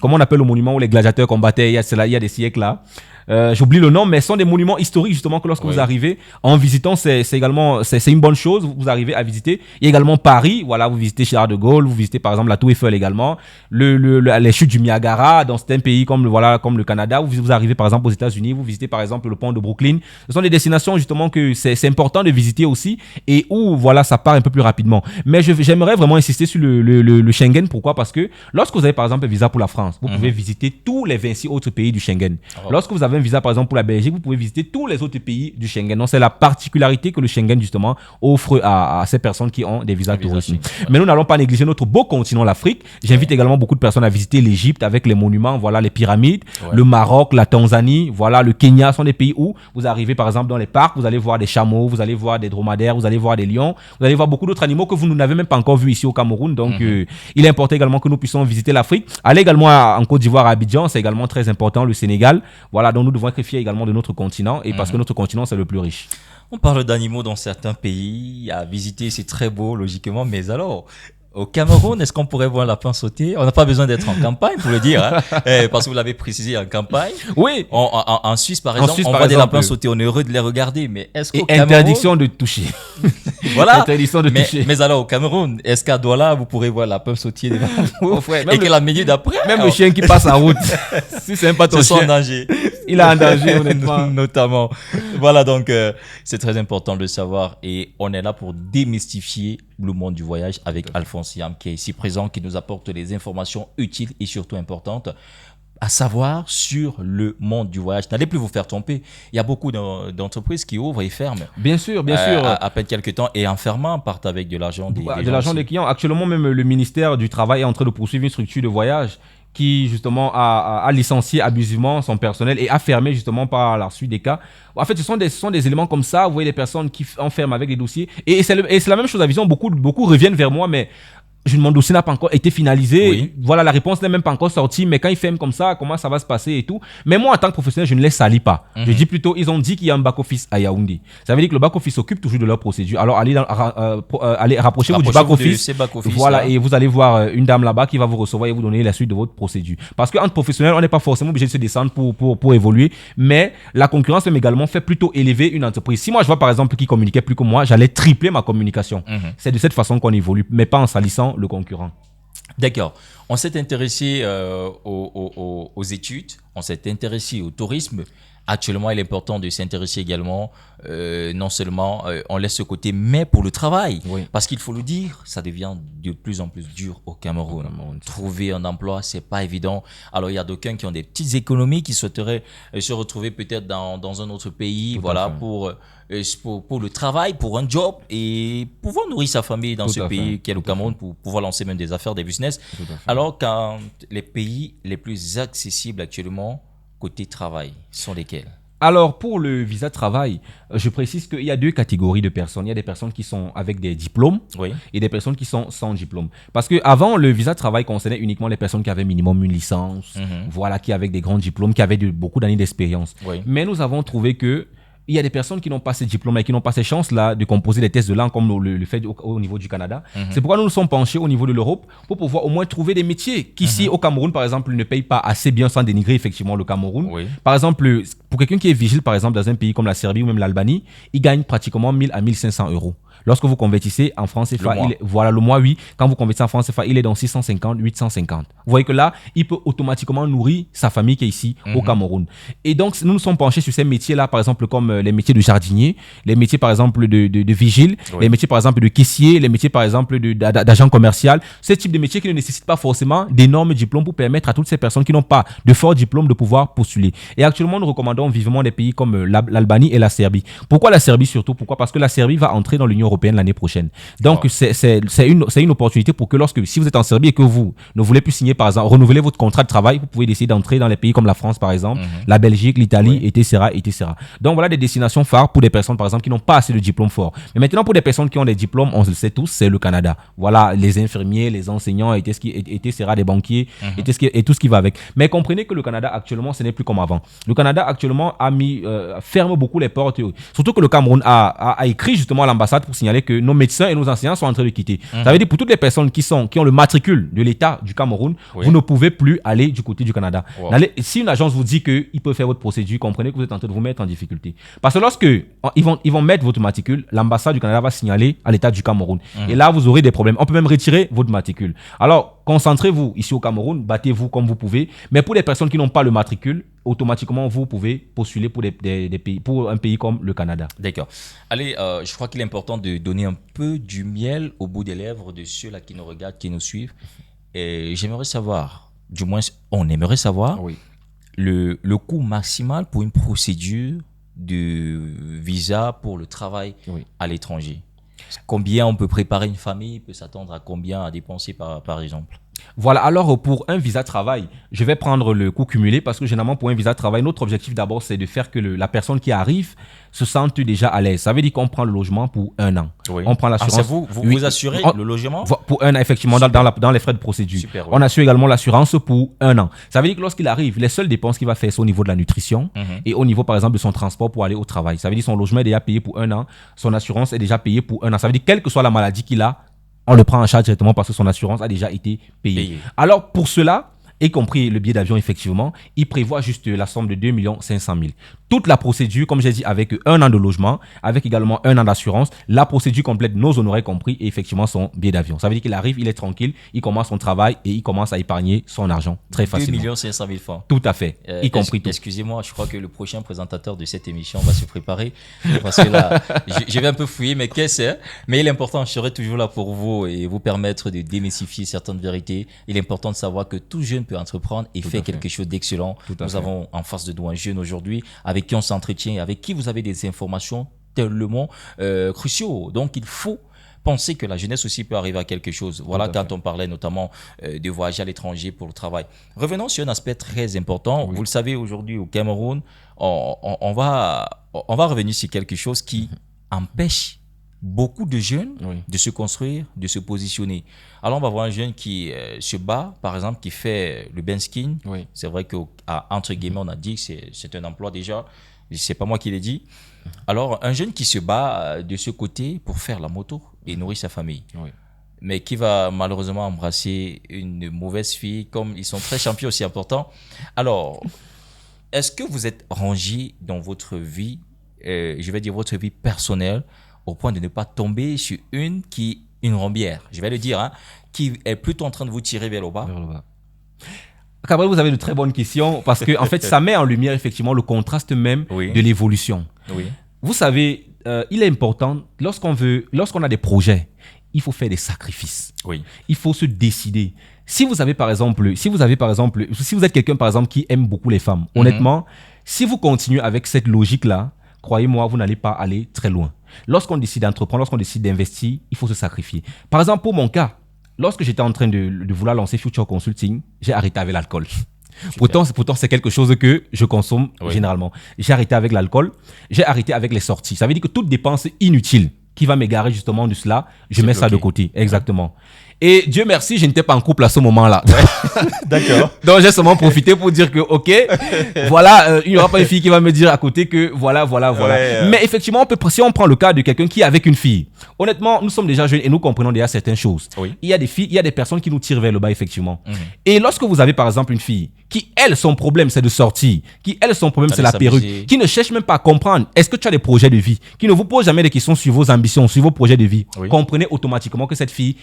comment on appelle le monument où les gladiateurs combattaient il y a des siècles là. j'oublie le nom, mais ce sont des monuments historiques justement que lorsque vous arrivez en visitant, c'est également c'est une bonne chose. Vous arrivez à visiter. Il y a également Paris, voilà, vous visitez Charles de Gaulle, vous visitez par exemple la Tour Eiffel également, les chutes du Niagara dans certains pays comme le Canada. Vous arrivez par exemple aux États-Unis, vous visitez par exemple le pont de Brooklyn. Ce sont des destinations justement que c'est important de visiter aussi et où voilà ça part un peu plus rapidement. Mais j'aimerais vraiment insister sur le Schengen. Pourquoi? Parce que lorsque vous avez par exemple un visa pour la France, vous pouvez visiter tous les 26 autres pays du Schengen. Lorsque vous avez un visa par exemple pour la Belgique, vous pouvez visiter tous les autres pays du Schengen. Donc c'est la particularité que le Schengen justement offre à ces personnes qui ont des visas touristiques. Mais nous n'allons pas négliger notre beau continent, l'Afrique. J'invite également beaucoup de personnes à visiter l'Égypte avec les monuments, voilà les pyramides, le Maroc, la Tanzanie, voilà le Kenya sont des pays où vous arrivez par exemple dans les parcs, vous allez voir des chameaux, vous allez voir des dromadaires, vous allez voir des lions, vous allez voir beaucoup d'autres animaux que vous n'avez même pas encore vus ici au Cameroun. Donc il est important également que nous puissions visiter l'Afrique. Aller également en Côte d'Ivoire, à Abidjan, c'est également très important, le Sénégal. Voilà, donc nous devons être fiers également de notre continent et parce que notre continent c'est le plus riche. On parle d'animaux dans certains pays, à visiter c'est très beau logiquement, mais alors au Cameroun, est-ce qu'on pourrait voir un lapin sauter? On n'a pas besoin d'être en campagne pour le dire, hein, parce que vous l'avez précisé en campagne. Oui. En Suisse, par exemple, on voit des lapins sauter, on est heureux de les regarder, mais est-ce qu'au Cameroun... Interdiction de toucher. Voilà. Interdiction de toucher. Mais alors, au Cameroun, est-ce qu'à Douala, vous pourrez voir le lapin sauter devant vous? Et que la minute d'après... Même le chien qui passe en route, si c'est pas ton chien, en danger. Il est en danger, honnêtement. Notamment. Voilà, donc, c'est très important de le savoir et on est là pour démystifier le monde du voyage avec Alphonse Yam qui est ici présent, qui nous apporte les informations utiles et surtout importantes à savoir sur le monde du voyage. N'allez plus vous faire tromper. Il y a beaucoup d'entreprises qui ouvrent et ferment. Bien sûr, bien sûr. À peine quelques temps et en fermant partent avec de l'argent des l'argent des clients. Actuellement, même le ministère du Travail est en train de poursuivre une structure de voyage qui justement a licencié abusivement son personnel et a fermé justement par la suite des cas. En fait, ce sont des éléments comme ça. Vous voyez des personnes qui enferment avec des dossiers. Et c'est la même chose à vision. Beaucoup reviennent vers moi, mais mon dossier n'a pas encore été finalisé. Oui. Voilà, la réponse n'est même pas encore sortie. Mais quand ils ferment comme ça, comment ça va se passer et tout. Mais moi, en tant que professionnel, je ne les salis pas. Je dis plutôt, ils ont dit qu'il y a un back-office à Yaoundé. Ça veut dire que le back-office s'occupe toujours de leur procédure. Alors, allez rapprochez-vous du back-office. Voilà, et vous allez voir une dame là-bas qui va vous recevoir et vous donner la suite de votre procédure. Parce qu'entre professionnels, on n'est pas forcément obligé de se descendre pour évoluer. Mais la concurrence même également fait plutôt élever une entreprise. Si moi, je vois par exemple qui communiquait plus que moi, j'allais tripler ma communication. C'est de cette façon qu'on évolue, mais pas en salissant le concurrent. D'accord. On s'est intéressé aux études, on s'est intéressé au tourisme. Actuellement, il est important de s'intéresser également, non seulement on laisse ce côté, mais pour le travail. Oui. Parce qu'il faut le dire, ça devient de plus en plus dur au Cameroun. Trouver un emploi, c'est pas évident. Alors, il y a d'aucuns qui ont des petites économies, qui souhaiteraient se retrouver peut-être dans un autre pays, voilà, pour le travail, pour un job et pouvoir nourrir sa famille dans ce pays qu'est le Cameroun, pour pouvoir lancer même des affaires, des business. Alors, quand les pays les plus accessibles actuellement, côté travail, sont lesquels? Alors, pour le visa de travail, je précise qu'il y a deux catégories de personnes. Il y a des personnes qui sont avec des diplômes et des personnes qui sont sans diplôme. Parce qu'avant, le visa de travail concernait uniquement les personnes qui avaient minimum une licence, voilà, qui avaient des grands diplômes, qui avaient beaucoup d'années d'expérience. Mais nous avons trouvé que il y a des personnes qui n'ont pas ces diplômes et qui n'ont pas ces chances-là de composer des tests de langue comme le fait au niveau du Canada. C'est pourquoi nous nous sommes penchés au niveau de l'Europe pour pouvoir au moins trouver des métiers qu'ici au Cameroun, par exemple, ne payent pas assez bien sans dénigrer effectivement le Cameroun. Par exemple, pour quelqu'un qui est vigile, par exemple, dans un pays comme la Serbie ou même l'Albanie, il gagne pratiquement 1000 à 1500 euros. Lorsque vous convertissez en francs CFA, le mois, oui. Quand vous convertissez en francs CFA, il est dans 650, 850. Vous voyez que là, il peut automatiquement nourrir sa famille qui est ici au Cameroun. Et donc, nous nous sommes penchés sur ces métiers-là, par exemple, comme les métiers de jardinier, les métiers, par exemple, de vigile, les métiers, par exemple, de caissier, les métiers, par exemple, d'agent commercial. Ce type de métiers qui ne nécessitent pas forcément d'énormes diplômes pour permettre à toutes ces personnes qui n'ont pas de forts diplômes de pouvoir postuler. Et actuellement, nous recommandons vivement des pays comme l'Albanie et la Serbie. Pourquoi la Serbie surtout? Pourquoi? Parce que la Serbie va entrer dans l'Union européenne l'année prochaine. Donc, c'est une opportunité pour que si vous êtes en Serbie et que vous ne voulez plus signer, par exemple, renouveler votre contrat de travail, vous pouvez décider d'entrer dans les pays comme la France, par exemple, la Belgique, l'Italie, etc., etc. Donc, voilà des destinations phares pour des personnes, par exemple, qui n'ont pas assez de diplômes forts. Mais maintenant, pour des personnes qui ont des diplômes, on le sait tous, c'est le Canada. Voilà, les infirmiers, les enseignants, etc., des banquiers, et tout ce qui va avec. Mais comprenez que le Canada, actuellement, ce n'est plus comme avant. Le Canada, actuellement, ferme beaucoup les portes. Surtout que le Cameroun a écrit justement à l'ambassade pour signaler que nos médecins et nos enseignants sont en train de quitter. Ça veut dire pour toutes les personnes qui ont le matricule de l'État du Cameroun, vous ne pouvez plus aller du côté du Canada. Si une agence vous dit qu'il peut faire votre procédure, comprenez que vous êtes en train de vous mettre en difficulté. Parce que lorsque ils vont mettre votre matricule, l'ambassade du Canada va signaler à l'État du Cameroun. Et là, vous aurez des problèmes. On peut même retirer votre matricule. Alors, concentrez-vous ici au Cameroun, battez-vous comme vous pouvez. Mais pour les personnes qui n'ont pas le matricule, automatiquement, vous pouvez postuler pour, des pays, pour un pays comme le Canada. D'accord. Allez, je crois qu'il est important de donner un peu du miel au bout des lèvres de ceux-là qui nous regardent, qui nous suivent. Et j'aimerais savoir, du moins, on aimerait savoir le coût maximal pour une procédure de visa pour le travail à l'étranger. Combien on peut préparer une famille, peut s'attendre à combien à dépenser par exemple? Voilà, alors pour un visa travail, je vais prendre le coût cumulé parce que généralement pour un visa travail, notre objectif d'abord c'est de faire que la personne qui arrive se sente déjà à l'aise. Ça veut dire qu'on prend le logement pour 1 an. On prend l'assurance. C'est vous assurez le logement? Pour 1 an, effectivement, dans les frais de procédure. Super, on assure également l'assurance pour 1 an. Ça veut dire que lorsqu'il arrive, les seules dépenses qu'il va faire, c'est au niveau de la nutrition et au niveau, par exemple, de son transport pour aller au travail. Ça veut dire que son logement est déjà payé pour 1 an, son assurance est déjà payée pour 1 an. Ça veut dire que quelle que soit la maladie qu'il a, on le prend en charge directement parce que son assurance a déjà été payée. Alors, pour cela, y compris le billet d'avion, effectivement, il prévoit juste la somme de 2 500 000. Toute la procédure, comme j'ai dit, avec 1 an de logement, avec également 1 an d'assurance, la procédure complète, nos honoraires compris, et effectivement son billet d'avion. Ça veut dire qu'il arrive, il est tranquille, il commence son travail et il commence à épargner son argent très facilement. 2 500 000 francs. Tout à fait, y compris tout. Excusez-moi, je crois que le prochain présentateur de cette émission va se préparer parce que là, je vais un peu fouiller mes caisses, hein, mais il est important, je serai toujours là pour vous et vous permettre de démystifier certaines vérités. Il est important de savoir que tout jeune peut entreprendre et faire quelque chose d'excellent. Nous avons en face de nous un jeune aujourd'hui avec qui on s'entretient, avec qui vous avez des informations tellement cruciaux. Donc, il faut penser que la jeunesse aussi peut arriver à quelque chose. Voilà, quand on parlait notamment de voyager à l'étranger pour le travail. Revenons sur un aspect très important. Vous le savez, aujourd'hui au Cameroun, on va revenir sur quelque chose qui empêche beaucoup de jeunes de se construire, de se positionner. Alors, on va voir un jeune qui se bat, par exemple, qui fait le benskin. C'est vrai qu'entre guillemets, on a dit que c'est un emploi déjà. C'est pas moi qui l'ai dit. Alors, un jeune qui se bat de ce côté pour faire la moto et nourrir sa famille. Mais qui va malheureusement embrasser une mauvaise fille, comme ils sont très champions aussi importants. Alors, est-ce que vous êtes rangé dans votre vie, je vais dire votre vie personnelle, au point de ne pas tomber sur une rombière, je vais le dire, hein, qui est plutôt en train de vous tirer vers le bas? Cabral, vous avez de très bonnes questions parce que en fait, ça met en lumière effectivement le contraste même de l'évolution. Vous savez, il est important, lorsqu'on a des projets, il faut faire des sacrifices. Il faut se décider. Si vous êtes quelqu'un par exemple qui aime beaucoup les femmes, honnêtement, si vous continuez avec cette logique-là, croyez-moi, vous n'allez pas aller très loin. Lorsqu'on décide d'entreprendre, lorsqu'on décide d'investir, il faut se sacrifier. Par exemple, pour mon cas, lorsque j'étais en train de vouloir lancer Future Consulting, j'ai arrêté avec l'alcool. Pourtant, c'est quelque chose que je consomme généralement. J'ai arrêté avec l'alcool, j'ai arrêté avec les sorties. Ça veut dire que toute dépense inutile qui va m'égarer justement de cela, je mets ça de côté. Exactement. Et Dieu merci, je n'étais pas en couple à ce moment-là. D'accord. Donc, j'ai seulement profité pour dire que, OK, voilà, il n'y aura pas une fille qui va me dire à côté que voilà. Mais effectivement, si on prend le cas de quelqu'un qui est avec une fille, honnêtement, nous sommes déjà jeunes et nous comprenons déjà certaines choses. Il y a des filles, il y a des personnes qui nous tirent vers le bas, effectivement. Et lorsque vous avez, par exemple, une fille qui, elle, son problème, c'est de sortir, qui, elle, son problème, c'est la perruque, qui ne cherche même pas à comprendre, est-ce que tu as des projets de vie, qui ne vous pose jamais des questions sur vos ambitions, sur vos projets de vie, comprenez automatiquement que cette fille,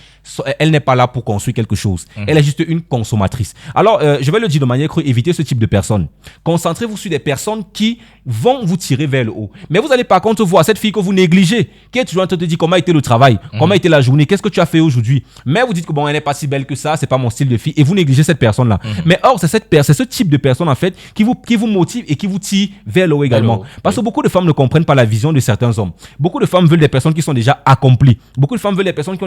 elle n'est pas là pour construire quelque chose. Elle est juste une consommatrice. Alors, je vais le dire de manière crue, évitez ce type de personnes. Concentrez-vous sur des personnes qui vont vous tirer vers le haut. Mais vous allez par contre voir cette fille que vous négligez, qui est toujours en train de dire comment a été le travail, comment a été la journée, qu'est-ce que tu as fait aujourd'hui. Mais vous dites que bon, elle n'est pas si belle que ça, c'est pas mon style de fille, et vous négligez cette personne-là. Mais or, c'est ce type de personne en fait qui vous motive et qui vous tire vers le haut également. Parce que beaucoup de femmes ne comprennent pas la vision de certains hommes. Beaucoup de femmes veulent des personnes qui sont déjà accomplies. Beaucoup de femmes veulent des personnes qui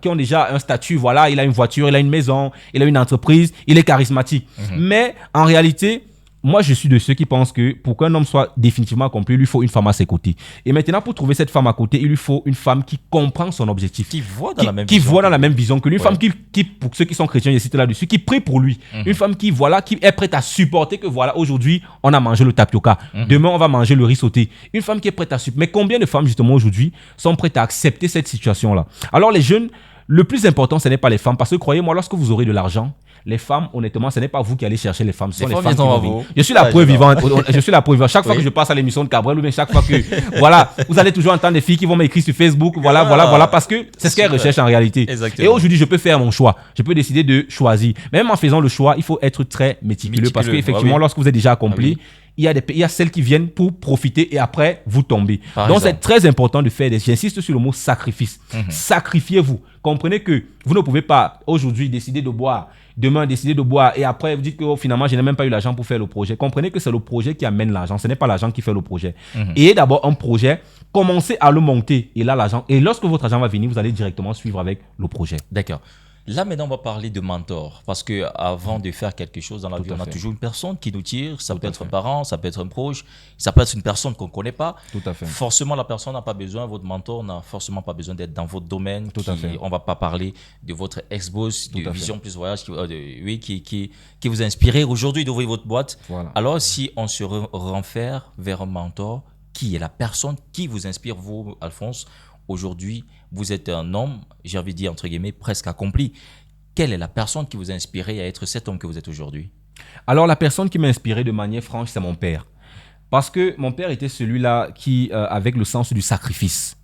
ont déjà un statut. Voilà, il a une voiture, il a une maison, il a une entreprise, il est charismatique. Mais en réalité, moi, je suis de ceux qui pensent que pour qu'un homme soit définitivement accompli, il lui faut une femme à ses côtés. Et maintenant, pour trouver cette femme à côté, il lui faut une femme qui comprend son objectif. Qui voit dans la même qui vision. voit dans la même vision que lui. Une Ouais. femme qui, pour ceux qui sont chrétiens, je cite là-dessus, qui prie pour lui. Une femme qui est prête à supporter que voilà, aujourd'hui, on a mangé le tapioca. Demain, on va manger le riz sauté. Une femme qui est prête à supporter. Mais combien de femmes, justement, aujourd'hui, sont prêtes à accepter cette situation-là? Alors, les jeunes, le plus important, ce n'est pas les femmes. Parce que croyez-moi, lorsque vous aurez de l'argent, les femmes, honnêtement, ce n'est pas vous qui allez chercher les femmes. Ce sont les femmes qui vont venir. Je suis la preuve vivante. Je suis la preuve vivante. Chaque fois que je passe à l'émission de Cabrel, ou bien chaque fois que, voilà, vous allez toujours entendre des filles qui vont m'écrire sur Facebook. Voilà, parce que c'est ce qu'elles recherchent en réalité. Exactement. Et aujourd'hui, je peux faire mon choix. Je peux décider de choisir. Même en faisant le choix, il faut être très méticuleux. Parce qu'effectivement, lorsque vous êtes déjà accompli, il y a celles qui viennent pour profiter et après vous tomber. Donc c'est très important de faire j'insiste sur le mot sacrifice. Sacrifiez-vous. Comprenez que vous ne pouvez pas aujourd'hui décider de boire, demain décider de boire et après vous dites que finalement je n'ai même pas eu l'argent pour faire le projet. Comprenez que c'est le projet qui amène l'argent, ce n'est pas l'argent qui fait le projet. Et d'abord un projet, commencez à le monter et là l'argent, et lorsque votre argent va venir, vous allez directement suivre avec le projet. D'accord. Là, maintenant, on va parler de mentor. Parce qu'avant de faire quelque chose dans la vie, on a toujours une personne qui nous tire. Ça peut être un parent, ça peut être un proche, ça peut être une personne qu'on ne connaît pas. Tout à fait. Forcément, la personne n'a pas besoin, votre mentor n'a forcément pas besoin d'être dans votre domaine. Tout à fait. On ne va pas parler de votre ex-boss, de Vision Plus Voyage, qui vous a inspiré aujourd'hui d'ouvrir votre boîte. Voilà. Alors, si on se renfère vers un mentor, qui est la personne qui vous inspire, vous, Alphonse? Aujourd'hui, vous êtes un homme, j'ai envie de dire entre guillemets, presque accompli. Quelle est la personne qui vous a inspiré à être cet homme que vous êtes aujourd'hui? Alors, la personne qui m'a inspiré de manière franche, c'est mon père. Parce que mon père était celui-là qui, avec le sens du sacrifice,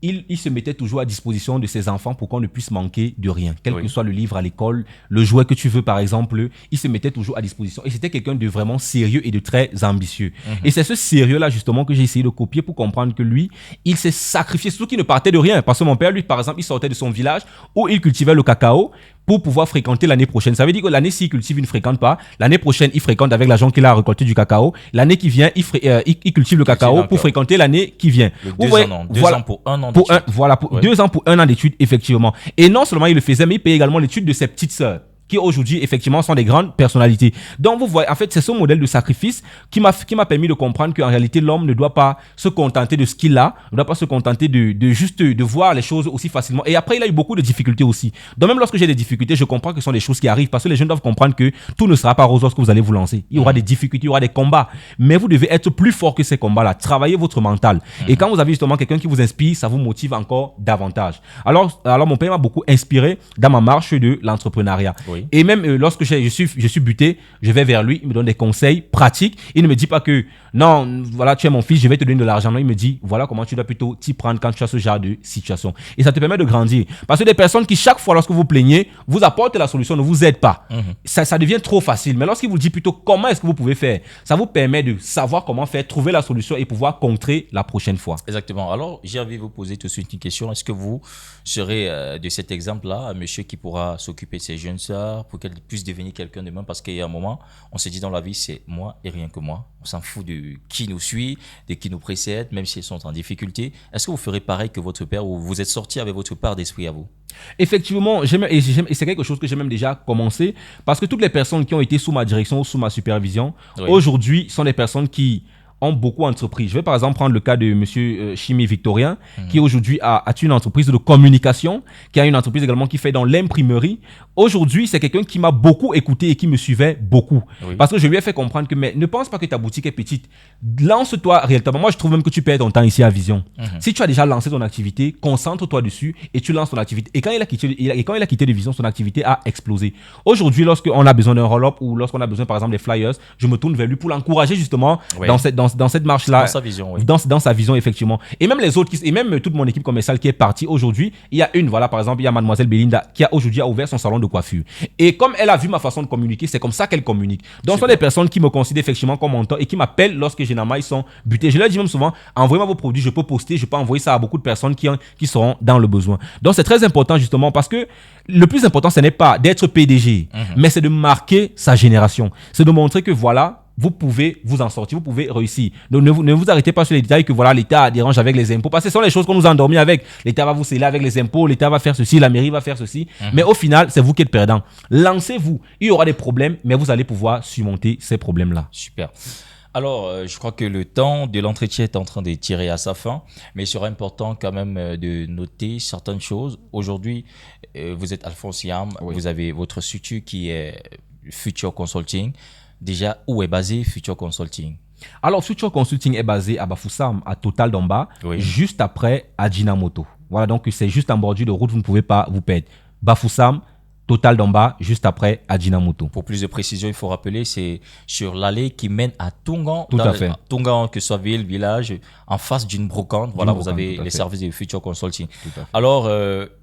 il se mettait toujours à disposition de ses enfants pour qu'on ne puisse manquer de rien. Quel que soit le livre à l'école, le jouet que tu veux par exemple, il se mettait toujours à disposition. Et c'était quelqu'un de vraiment sérieux et de très ambitieux. Et c'est ce sérieux-là justement que j'ai essayé de copier pour comprendre que lui, il s'est sacrifié, surtout qu'il ne partait de rien. Parce que mon père, lui, par exemple, il sortait de son village où il cultivait le cacao pour pouvoir fréquenter l'année prochaine. Ça veut dire que l'année, s'il cultive, il ne fréquente pas. L'année prochaine, il fréquente avec l'argent qu'il a récolté du cacao. L'année qui vient, il cultive le cacao pour fréquenter l'année qui vient. Deux ans pour un an d'études. Voilà, 2 ans pour 1 an d'études, effectivement. Et non seulement il le faisait, mais il payait également l'étude de ses petites sœurs, qui aujourd'hui, effectivement, sont des grandes personnalités. Donc, vous voyez, en fait, c'est ce modèle de sacrifice qui m'a permis de comprendre qu'en réalité, l'homme ne doit pas se contenter de ce qu'il a, ne doit pas se contenter de juste de voir les choses aussi facilement. Et après, il a eu beaucoup de difficultés aussi. Donc, même lorsque j'ai des difficultés, je comprends que ce sont des choses qui arrivent parce que les jeunes doivent comprendre que tout ne sera pas rose lorsque vous allez vous lancer. Il y aura des difficultés, il y aura des combats. Mais vous devez être plus fort que ces combats-là. Travaillez votre mental. Et quand vous avez justement quelqu'un qui vous inspire, ça vous motive encore davantage. Alors mon père m'a beaucoup inspiré dans ma marche de l'entrepreneuriat. Et même lorsque je suis buté, je vais vers lui, il me donne des conseils pratiques. Il ne me dit pas que non, voilà, tu es mon fils, je vais te donner de l'argent. Non, il me dit voilà comment tu dois plutôt t'y prendre quand tu as ce genre de situation. Et ça te permet de grandir. Parce que des personnes qui, chaque fois lorsque vous plaignez, vous apportent la solution, ne vous aident pas. Ça devient trop facile. Mais lorsqu'il vous dit plutôt comment est-ce que vous pouvez faire, ça vous permet de savoir comment faire, trouver la solution et pouvoir contrer la prochaine fois. Exactement. Alors, j'ai envie de vous poser tout de suite une question. Est-ce que vous serez de cet exemple-là, un monsieur qui pourra s'occuper de ses jeunes sœurs pour qu'elles puissent devenir quelqu'un demain? Parce qu'il y a un moment, on se dit dans la vie, c'est moi et rien que moi. On s'en fout de qui nous suit, de qui nous précède, même s'ils sont en difficulté. Est-ce que vous ferez pareil que votre père ou vous êtes sorti avec votre part d'esprit à vous? Effectivement, et c'est quelque chose que j'ai même déjà commencé parce que toutes les personnes qui ont été sous ma direction ou sous ma supervision, aujourd'hui, sont des personnes qui ont beaucoup entrepris. Je vais par exemple prendre le cas de monsieur Chimé Victorien, qui aujourd'hui a une entreprise de communication, qui a une entreprise également qui fait dans l'imprimerie. Aujourd'hui, c'est quelqu'un qui m'a beaucoup écouté et qui me suivait beaucoup. Parce que je lui ai fait comprendre que mais ne pense pas que ta boutique est petite. Lance-toi réellement. Moi, je trouve même que tu perds ton temps ici à Vision. Si tu as déjà lancé ton activité, concentre-toi dessus et tu lances ton activité. Et quand il a quitté de Vision, son activité a explosé. Aujourd'hui, lorsqu'on a besoin d'un roll-up ou lorsqu'on a besoin par exemple des flyers, je me tourne vers lui pour l'encourager justement dans cette marche-là. Dans sa vision, dans sa vision, effectivement. Et même les autres, et même toute mon équipe commerciale qui est partie aujourd'hui, il y a par exemple, il y a mademoiselle Belinda qui a aujourd'hui ouvert son salon de coiffure. Et comme elle a vu ma façon de communiquer, c'est comme ça qu'elle communique. Donc, ce sont des personnes qui me considèrent effectivement comme mentor et qui m'appellent lorsque généralement ils sont butés. Je leur dis même souvent, envoyez-moi vos produits, je peux poster, je peux envoyer ça à beaucoup de personnes qui seront dans le besoin. Donc, c'est très important justement parce que le plus important, ce n'est pas d'être PDG, mais c'est de marquer sa génération. C'est de montrer que voilà, vous pouvez vous en sortir, vous pouvez réussir. Donc, ne vous arrêtez pas sur les détails que voilà, l'État dérange avec les impôts. Parce que ce sont les choses qu'on nous a endormis avec. L'État va vous sceller avec les impôts, l'État va faire ceci, la mairie va faire ceci. Mais au final, c'est vous qui êtes perdant. Lancez-vous. Il y aura des problèmes, mais vous allez pouvoir surmonter ces problèmes-là. Super. Alors, je crois que le temps de l'entretien est en train de tirer à sa fin, mais il sera important quand même de noter certaines choses. Aujourd'hui, vous êtes Alphonse Yam, vous avez votre structure qui est Future Consulting. Déjà, où est basé Future Consulting? Alors, Future Consulting est basé à Bafoussam, à Total d'Amba, juste après Ajinomoto. Voilà, donc c'est juste en bordure de route, vous ne pouvez pas vous perdre. Bafoussam, Total d'Amba, juste après Ajinomoto. Pour plus de précision, il faut rappeler, c'est sur l'allée qui mène à Tungan. Tout à fait. Tungan, que ce soit ville, village, en face d'une brocante. Voilà, vous avez les services de Future Consulting. Alors,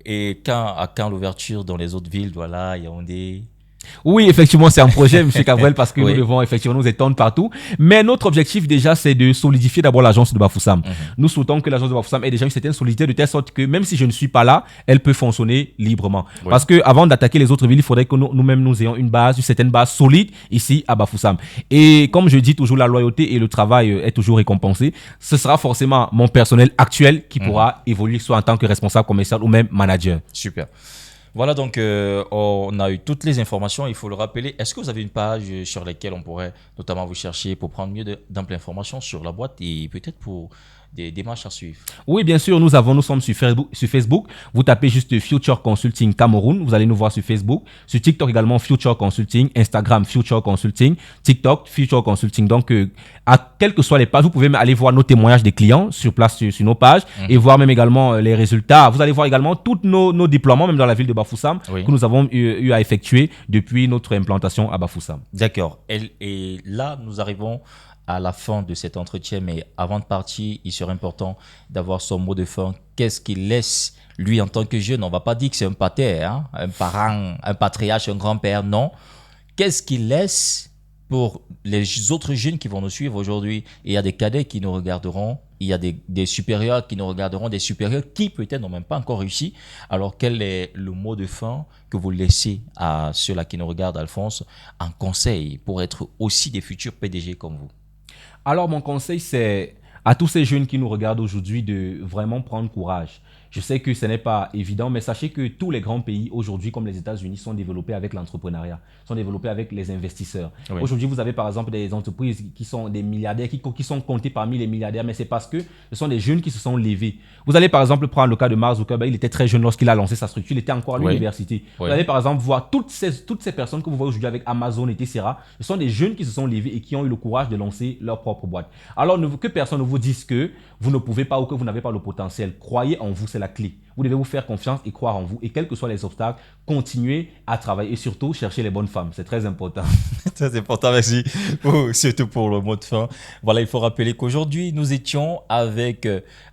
et à quand l'ouverture dans les autres villes, voilà, Yaoundé? Oui, effectivement, c'est un projet, M. Cabrel, parce que nous devons effectivement nous étendre partout. Mais notre objectif déjà, c'est de solidifier d'abord l'agence de Bafoussam. Nous souhaitons que l'agence de Bafoussam ait déjà une certaine solidité de telle sorte que même si je ne suis pas là, elle peut fonctionner librement. Parce que avant d'attaquer les autres villes, il faudrait que nous-mêmes nous ayons une certaine base solide ici à Bafoussam. Et comme je dis toujours, la loyauté et le travail est toujours récompensé. Ce sera forcément mon personnel actuel qui pourra évoluer soit en tant que responsable commercial ou même manager. Super. Voilà, donc on a eu toutes les informations, il faut le rappeler. Est-ce que vous avez une page sur laquelle on pourrait notamment vous chercher pour prendre mieux d'amples informations sur la boîte et peut-être pour des démarches à suivre? Oui, bien sûr, nous sommes sur Facebook. Vous tapez juste Future Consulting Cameroun, vous allez nous voir sur Facebook. Sur TikTok également, Future Consulting. Instagram, Future Consulting. TikTok, Future Consulting. Donc, quelles que soient les pages, vous pouvez aller voir nos témoignages des clients sur place sur nos pages et voir même également les résultats. Vous allez voir également tous nos déploiements, même dans la ville de Bafoussam, que nous avons eu à effectuer depuis notre implantation à Bafoussam. D'accord. Et là, nous arrivons à la fin de cet entretien, mais avant de partir, il serait important d'avoir son mot de fin. Qu'est-ce qu'il laisse, lui, en tant que jeune? On ne va pas dire que c'est un pater, hein, un parent, un patriarche, un grand-père, non. Qu'est-ce qu'il laisse pour les autres jeunes qui vont nous suivre aujourd'hui? Il y a des cadets qui nous regarderont, il y a des supérieurs qui nous regarderont, des supérieurs qui peut-être n'ont même pas encore réussi. Alors, quel est le mot de fin que vous laissez à ceux-là qui nous regardent, Alphonse, en conseil pour être aussi des futurs PDG comme vous? Alors, mon conseil, c'est à tous ces jeunes qui nous regardent aujourd'hui de vraiment prendre courage. Je sais que ce n'est pas évident, mais sachez que tous les grands pays aujourd'hui, comme les États-Unis, sont développés avec l'entrepreneuriat, sont développés avec les investisseurs. Aujourd'hui, vous avez par exemple des entreprises qui sont des milliardaires, qui sont comptés parmi les milliardaires, mais c'est parce que ce sont des jeunes qui se sont levés. Vous allez par exemple prendre le cas de Mark Zuckerberg, il était très jeune lorsqu'il a lancé sa structure, il était encore à l'université. Vous allez par exemple voir toutes ces personnes que vous voyez aujourd'hui avec Amazon, etc. Ce sont des jeunes qui se sont levés et qui ont eu le courage de lancer leur propre boîte. Alors que personne ne vous dise que vous ne pouvez pas ou que vous n'avez pas le potentiel. Croyez en vous, c'est la clé. Vous devez vous faire confiance et croire en vous. Et quels que soient les obstacles, continuez à travailler et surtout chercher les bonnes femmes. C'est très important. Très important, merci. Surtout pour le mot de fin. Voilà, il faut rappeler qu'aujourd'hui, nous étions avec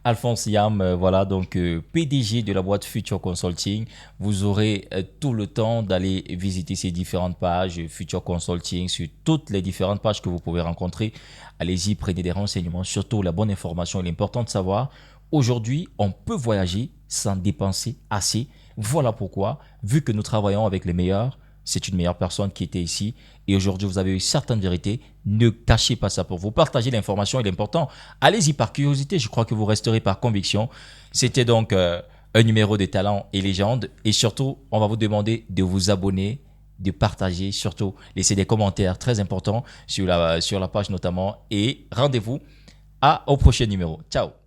Alphonse Yam, voilà, donc PDG de la boîte Future Consulting. Vous aurez tout le temps d'aller visiter ces différentes pages Future Consulting sur toutes les différentes pages que vous pouvez rencontrer. Allez-y, prenez des renseignements, surtout la bonne information. Il est important de savoir. Aujourd'hui, on peut voyager sans dépenser assez. Voilà pourquoi, vu que nous travaillons avec les meilleurs, c'est une meilleure personne qui était ici. Et aujourd'hui, vous avez eu certaines vérités. Ne cachez pas ça pour vous. Partagez l'information, il est important. Allez-y par curiosité, je crois que vous resterez par conviction. C'était donc un numéro de Talents et Légendes. Et surtout, on va vous demander de vous abonner, de partager, surtout laisser des commentaires très importants sur la page notamment. Et rendez-vous au prochain numéro. Ciao.